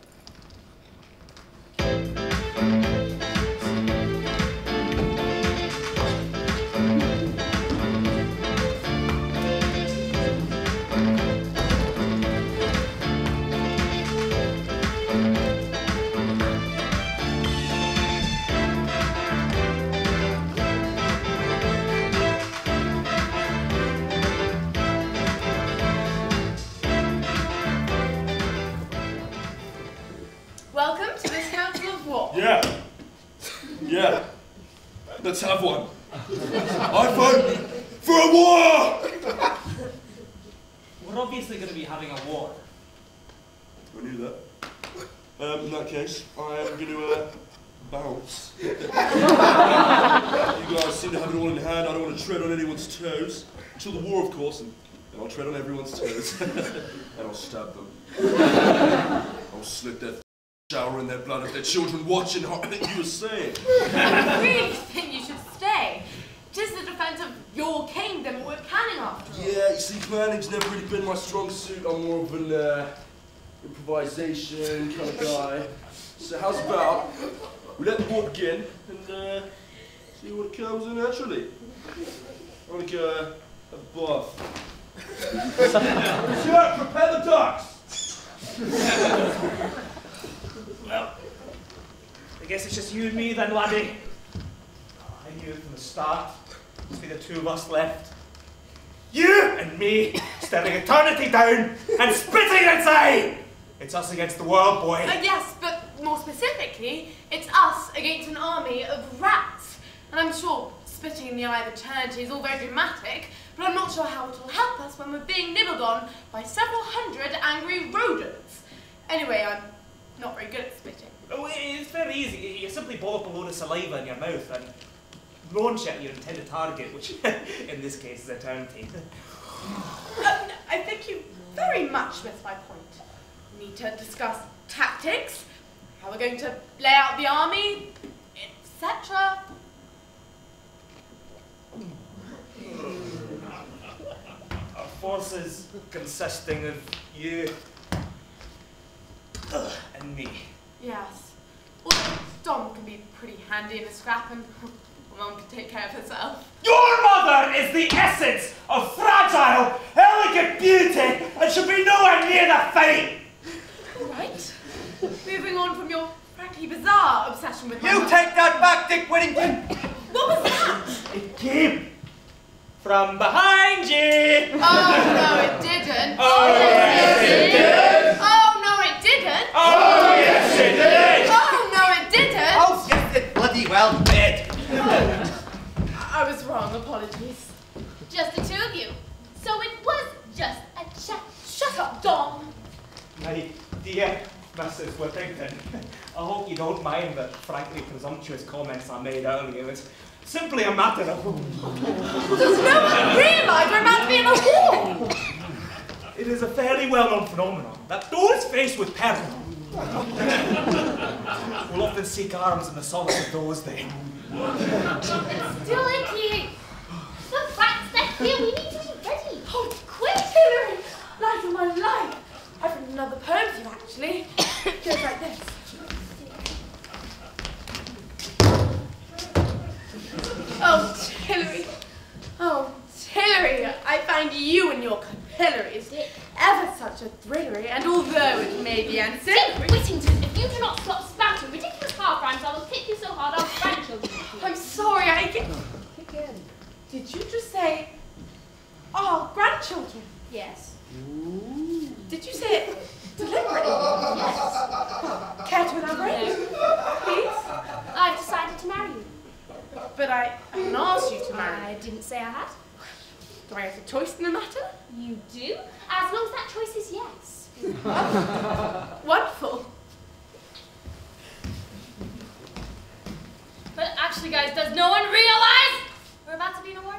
[SPEAKER 2] Welcome to this council of war.
[SPEAKER 15] Yeah. Yeah. Let's have one. I vote for a war!
[SPEAKER 8] We're obviously going to be having a war.
[SPEAKER 15] I knew that. In that case, I am going to bounce. You guys seem to have it all in hand. I don't want to tread on anyone's toes. Until the war, of course, and I'll tread on everyone's toes. And I'll stab them. I'll slit their shower in their blood if their children watch and I think you were saying.
[SPEAKER 2] I really think you should stay. It is the defense of your kingdom we're planning after all.
[SPEAKER 15] Yeah, you see, planning's never really been my strong suit. I'm more of an improvisation kind of guy. So how's about we let the war begin and see what comes in naturally. I want to go have a bath. Sure, prepare the ducks.
[SPEAKER 8] Well, I guess it's just you and me then, laddie. I knew from the start. Must be the 2 of us left. You and me
[SPEAKER 9] staring eternity down and spitting and saying, it's us against the world, boy.
[SPEAKER 2] Yes, but more specifically, it's us against an army of rats. And I'm sure spitting in the eye of eternity is all very dramatic, but I'm not sure how it will help us when we're being nibbled on by several hundred angry rodents. Anyway, I'm not very good at spitting.
[SPEAKER 9] Oh, it's very easy. You simply ball up a load of saliva in your mouth and launch it at your intended target, which in this case is eternity.
[SPEAKER 2] I think you very much missed my point. We need to discuss tactics, how we're going to lay out the army, etc.
[SPEAKER 9] Our forces consisting of you and me.
[SPEAKER 2] Yes. Although Dom can be pretty handy in a scrap and Mum can take care of herself.
[SPEAKER 9] Your mother is the essence of fragile, elegant beauty and should be nowhere near the fight.
[SPEAKER 2] Right. Moving on from your frankly bizarre obsession with my
[SPEAKER 5] You
[SPEAKER 2] mother.
[SPEAKER 5] take that back, Dick Whittington!
[SPEAKER 2] What was that?
[SPEAKER 9] It came from behind you.
[SPEAKER 2] Oh, no, it didn't.
[SPEAKER 9] Oh, yes, it did.
[SPEAKER 2] Oh, no, it didn't.
[SPEAKER 9] Oh, yes, it did.
[SPEAKER 2] Oh, no, it didn't.
[SPEAKER 5] Oh, yes, it bloody well did.
[SPEAKER 2] I was wrong, apologies.
[SPEAKER 4] Just the two of you. So it was just a chat.
[SPEAKER 2] Shut up, Dom.
[SPEAKER 9] My dear Mrs. Whittington, I hope you don't mind the frankly presumptuous comments I made earlier. It's simply a matter of...
[SPEAKER 2] Does no one realise we're about to be in a war?
[SPEAKER 9] It is a fairly well-known phenomenon that those faced with peril will often seek arms in the solace of those they...
[SPEAKER 4] It's still icky. The facts that here, we need to be ready.
[SPEAKER 2] Oh, quick, Hillary! Life of my life. I've written another poem for you, actually. It goes like this. Oh, Hillary. Oh, Hillary, I find you and your capillaries ever such a thrillery, and although it may be ancillary...
[SPEAKER 4] Whittington, if you do not stop spouting ridiculous half-rhymes, I will kick you so hard our grandchildren will feel.
[SPEAKER 2] I'm sorry, I get... Did you just say, our grandchildren?
[SPEAKER 4] Yes.
[SPEAKER 2] Did you say it deliberately?
[SPEAKER 4] Yes.
[SPEAKER 2] Care to elaborate? Please?
[SPEAKER 4] I've decided to marry you.
[SPEAKER 2] But I haven't asked you to marry.
[SPEAKER 4] I didn't say I had.
[SPEAKER 2] Do I have a choice in the matter?
[SPEAKER 4] You do, as long as that choice is yes.
[SPEAKER 2] Wonderful.
[SPEAKER 4] But actually, guys, does no one realize we're about to be in a war?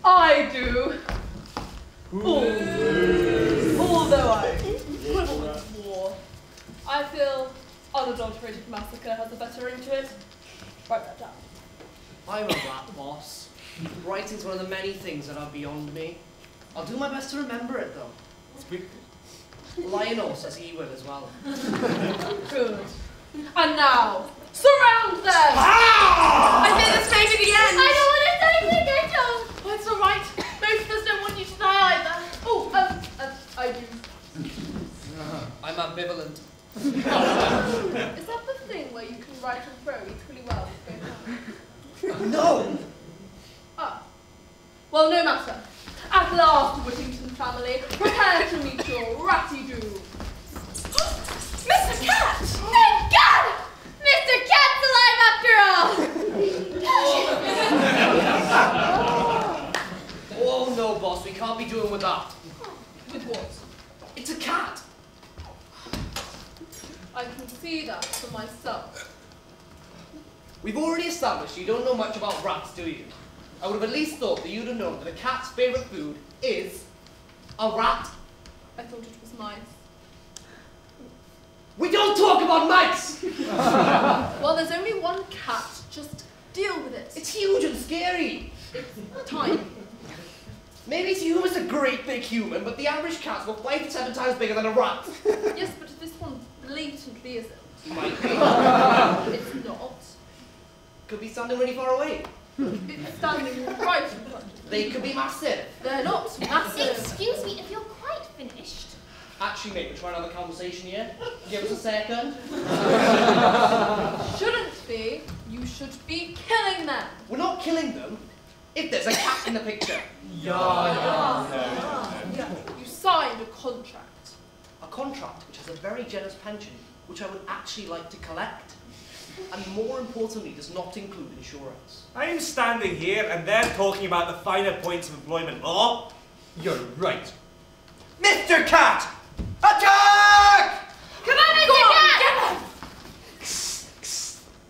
[SPEAKER 6] I do. Although I quibble with war, I feel unadulterated massacre has a better ring to it. Write that down.
[SPEAKER 16] I'm a rat, boss. Writing's one of the many things that are beyond me. I'll do my best to remember it, though. Lionel says he will as well.
[SPEAKER 6] Good. And now, surround them!
[SPEAKER 2] Ah! I think this may be the end.
[SPEAKER 4] I don't want to die again, John.
[SPEAKER 2] Oh, it's all right. Most of us don't want you to die either.
[SPEAKER 6] Oh, I do.
[SPEAKER 16] I'm ambivalent.
[SPEAKER 6] Is that the thing where you can write and throw equally well with both hands?
[SPEAKER 16] No!
[SPEAKER 6] Ah. Well, no matter. At last, Whittington family, prepare to meet your ratty doom.
[SPEAKER 2] Mr. Cat!
[SPEAKER 4] Thank God! Mr. Cat's alive after all!
[SPEAKER 16] Oh no, boss, we can't be doing with that.
[SPEAKER 6] With what?
[SPEAKER 16] It's a cat!
[SPEAKER 6] I can see that for myself.
[SPEAKER 16] We've already established you don't know much about rats, do you? I would have at least thought that you'd have known that a cat's favourite food is a rat.
[SPEAKER 6] I thought it was mice.
[SPEAKER 16] We don't talk about mice!
[SPEAKER 6] Well, there's only one cat. Just deal with it.
[SPEAKER 16] It's huge and scary.
[SPEAKER 6] It's tiny.
[SPEAKER 16] Maybe to you it's a great big human, but the average cat's about 5 to 7 times bigger than a rat.
[SPEAKER 6] Yes, but this one blatantly isn't.
[SPEAKER 16] Might be.
[SPEAKER 6] It's not.
[SPEAKER 16] Could be standing really far away.
[SPEAKER 6] It's standing right in front of me.
[SPEAKER 16] They could be massive.
[SPEAKER 6] They're not massive.
[SPEAKER 4] Excuse me, if you're quite finished.
[SPEAKER 16] Actually, mate, we're trying to have a conversation here. Give us a second.
[SPEAKER 6] Shouldn't be. You should be killing them.
[SPEAKER 16] We're not killing them if there's a cat in the picture.
[SPEAKER 9] Yeah.
[SPEAKER 16] contract. A contract which has a very generous pension, which I would actually like to collect. And more importantly, does not include insurance.
[SPEAKER 9] I am standing here and they're talking about the finer points of employment law.
[SPEAKER 5] You're right. Mr. Cat! Attack!
[SPEAKER 4] Come on, Mr. Cat!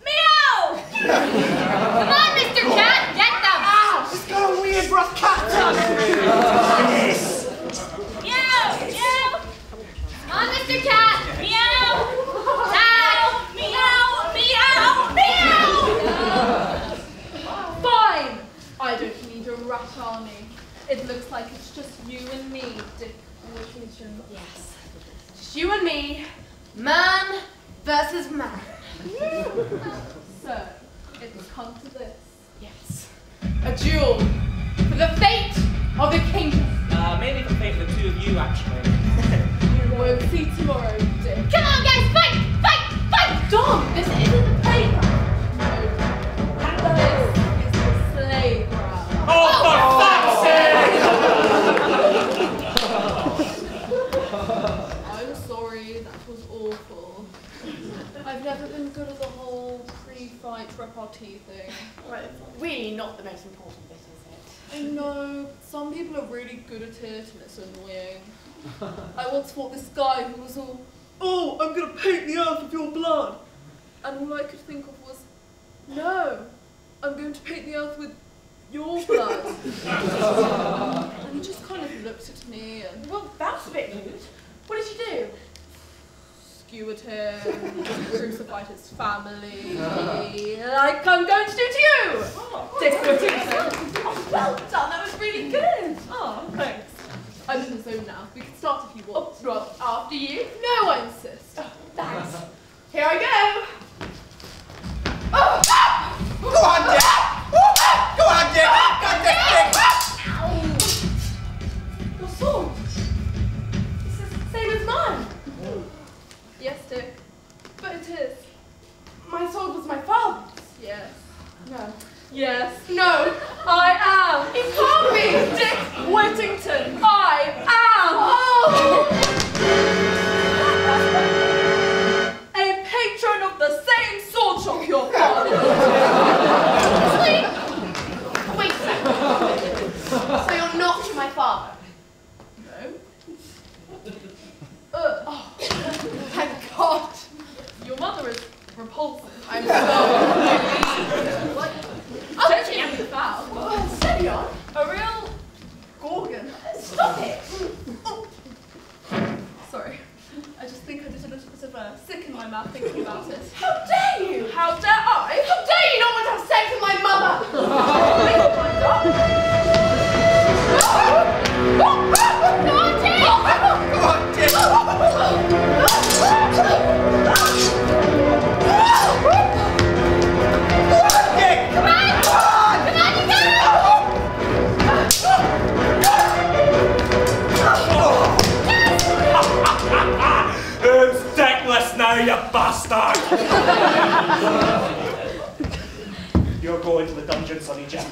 [SPEAKER 3] Meow!
[SPEAKER 4] Come on, Mr. Cat, get them!
[SPEAKER 5] Ow! It's got a weird rough cat tongue! Yes!
[SPEAKER 3] Meow! Meow!
[SPEAKER 4] Come on, Mr. Cat!
[SPEAKER 3] Meow! Meow! Meow! Meow!
[SPEAKER 6] Fine! I don't need a rat army. It looks like it's just you and me, Dick Whittington.
[SPEAKER 2] Yes. Just you and me, man versus man.
[SPEAKER 6] So, it's come to this.
[SPEAKER 2] Yes. A duel for the fate of the kingdom.
[SPEAKER 9] Maybe the fate of the two of you, actually.
[SPEAKER 6] You will see tomorrow, Dick.
[SPEAKER 4] Come on, guys, fight! Fight! Fight!
[SPEAKER 2] Dom, this isn't the playground.
[SPEAKER 6] This is the playground.
[SPEAKER 9] Oh, for fuck's sake!
[SPEAKER 6] I'm sorry, that was awful. I've never been good at the whole pre-fight repartee thing.
[SPEAKER 2] Well, it's really not the most important bit, is it?
[SPEAKER 6] I know, some people are really good at it and it's annoying. I once fought this guy who was all, "Oh, I'm gonna paint the earth with your blood." And all I could think of was, "No, I'm going to paint the earth with your blood." And he just kind of looked at me and,
[SPEAKER 2] Well, that's a bit rude. What did you do?
[SPEAKER 6] skewered him, crucified his family, like I'm going to do to you! Dick Whittington.
[SPEAKER 2] Oh, well done, that was really good. Oh, thanks.
[SPEAKER 6] I'm in the zone now. We can start if you want.
[SPEAKER 2] Oh, well, after you.
[SPEAKER 6] No, I insist.
[SPEAKER 2] Oh, thanks. Here I go.
[SPEAKER 5] Oh! Go on, Dick! Go on, Dick! Go on, Dick!
[SPEAKER 2] Your sword. It's the same as mine.
[SPEAKER 6] Yes, Dick. But it is.
[SPEAKER 2] My sword was my father's.
[SPEAKER 6] Yes.
[SPEAKER 2] No.
[SPEAKER 6] Yes. No, I am.
[SPEAKER 2] It can't be.
[SPEAKER 6] Dick Whittington. I am.
[SPEAKER 2] Oh!
[SPEAKER 6] A patron of the same sword shop your father.
[SPEAKER 2] Wait a second. So you're not my father?
[SPEAKER 6] No.
[SPEAKER 2] Oh, thank God.
[SPEAKER 6] Your mother is repulsive.
[SPEAKER 2] I'm so relieved. What? Oh,
[SPEAKER 6] Don't you be foul.
[SPEAKER 2] Oh, steady on.
[SPEAKER 6] A real gorgon.
[SPEAKER 2] Stop it.
[SPEAKER 6] Oh. Sorry. I just think I did a little bit of a sick in my mouth thinking about it.
[SPEAKER 2] How dare you?
[SPEAKER 6] How dare I?
[SPEAKER 2] How dare you not want to have sex with my mother?
[SPEAKER 9] Who's dickless now, you bastard? You're going to the dungeon, Sonny Jack.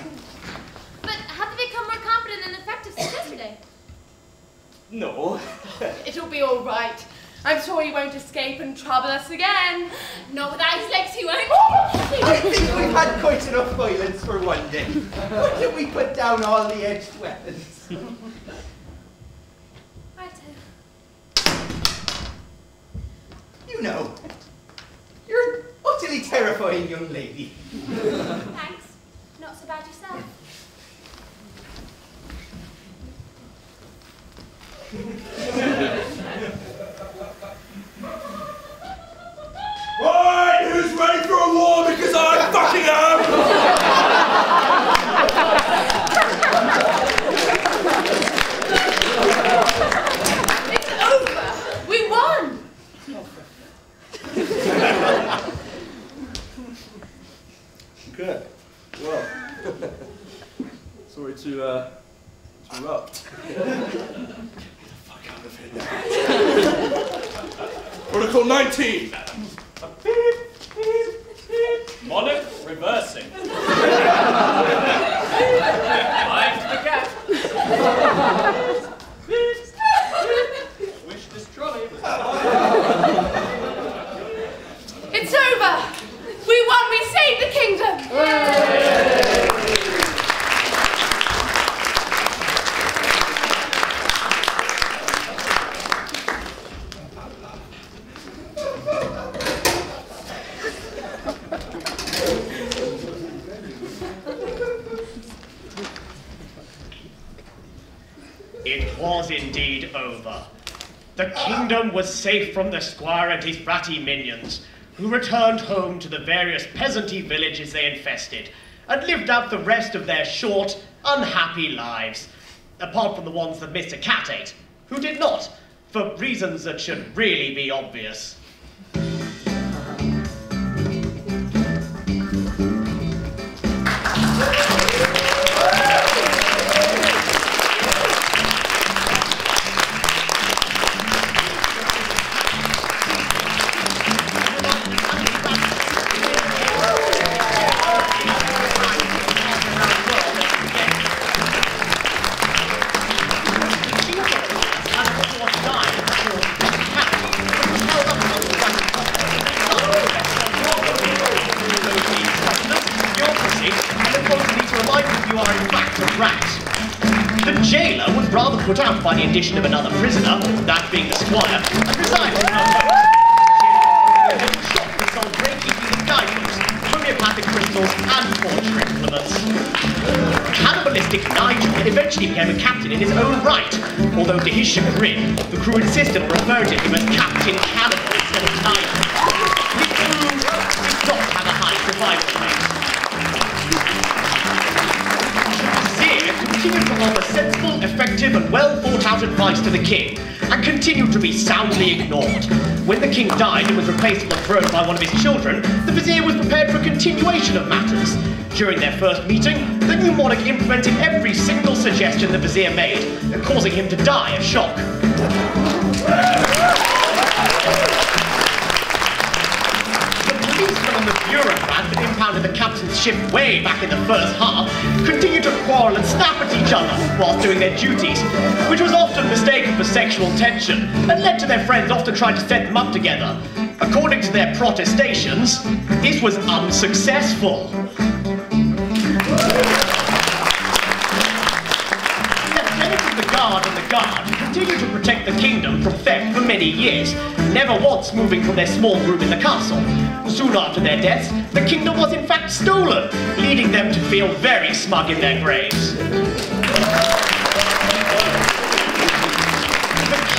[SPEAKER 4] But have they become more competent and effective since yesterday?
[SPEAKER 9] No.
[SPEAKER 2] It'll be all right. I'm sure he won't escape and trouble us again.
[SPEAKER 4] Not with ice legs, he won't.
[SPEAKER 5] I think we've had quite enough violence for one day. Why don't we put down all the edged weapons?
[SPEAKER 4] Righto.
[SPEAKER 5] You know, you're an utterly terrifying young lady.
[SPEAKER 4] Thanks. Not so bad yourself.
[SPEAKER 15] Right, who's ready for a war? Because I fucking am!
[SPEAKER 2] It's over. We won.
[SPEAKER 15] Okay, well, sorry to interrupt. Get the fuck out of here now. Protocol 19.
[SPEAKER 11] Monarch reversing. Mind the gap.
[SPEAKER 1] It was indeed over. The kingdom was safe from the squire and his bratty minions, who returned home to the various peasanty villages they infested, and lived out the rest of their short, unhappy lives, apart from the ones that Mr. Cat ate, who did not, for reasons that should really be obvious. Put out by the addition of another prisoner, that being the squire, and resigned in her home. The shop was sold greatly using guidebooks, homeopathic crystals, and torture implements. Cannibalistic Nigel eventually became a captain in his own right, although to his chagrin, the crew insisted on referring to him as Captain Cannibal instead of Nigel. His crew did not have a high survival rate. Continued to offer sensible, effective, and well-thought-out advice to the king, and continued to be soundly ignored. When the king died and was replaced on the throne by one of his children, the vizier was prepared for a continuation of matters. During their first meeting, the new monarch implemented every single suggestion the vizier made, causing him to die of shock. And the bureaucrat that impounded the captain's ship way back in the first half continued to quarrel and snap at each other whilst doing their duties, which was often mistaken for sexual tension and led to their friends often trying to set them up together. According to their protestations, this was unsuccessful. Lieutenants of the Guard and the Guard continued to protect the kingdom from theft for many years, never once moving from their small room in the castle. Soon after their deaths, the kingdom was in fact stolen, leading them to feel very smug in their graves. The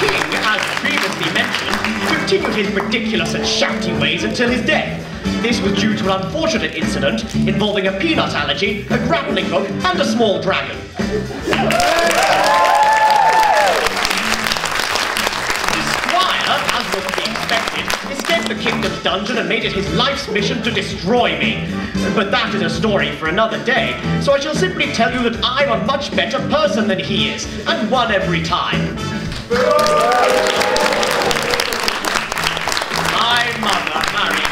[SPEAKER 1] king, as previously mentioned, continued his ridiculous and shouty ways until his death. This was due to an unfortunate incident involving a peanut allergy, a grappling hook, and a small dragon. As was to be expected, escaped the kingdom's dungeon and made it his life's mission to destroy me. But that is a story for another day, so I shall simply tell you that I'm a much better person than he is, and won every time. My mother married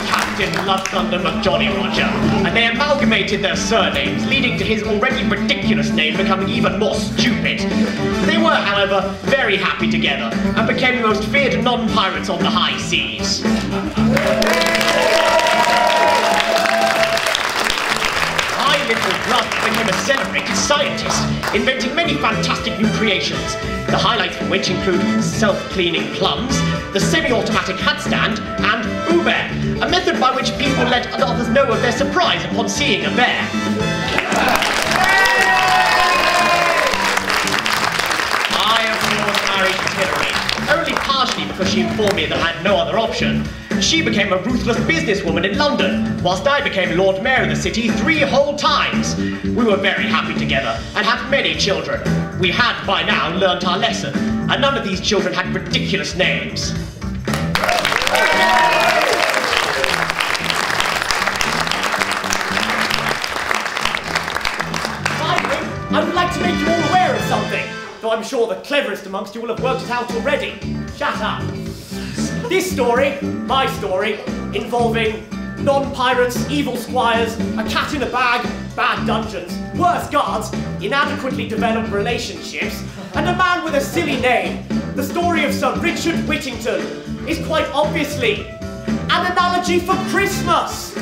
[SPEAKER 1] Captain Love Thunder McJolly Roger, and they amalgamated their surnames, leading to his already ridiculous name becoming even more stupid. They were, however, very happy together, and became the most feared non-pirates on the high seas. My little brother became a celebrated scientist, inventing many fantastic new creations, the highlights from which include self-cleaning plums, the semi-automatic hat stand, and Uber, a method by which people let others know of their surprise upon seeing a bear. I, of course, married Hillary, only partially because she informed me that I had no other option. She became a ruthless businesswoman in London, whilst I became Lord Mayor of the city 3 whole times. We were very happy together, and had many children. We had, by now, learnt our lesson, and none of these children had ridiculous names. Finally, I would like to make you all aware of something, though I'm sure the cleverest amongst you will have worked it out already. Shut up. This story, my story, involving non-pirates, evil squires, a cat in a bag, bad dungeons, worse guards, inadequately developed relationships, and a man with a silly name, the story of Sir Richard Whittington, is quite obviously an analogy for Christmas.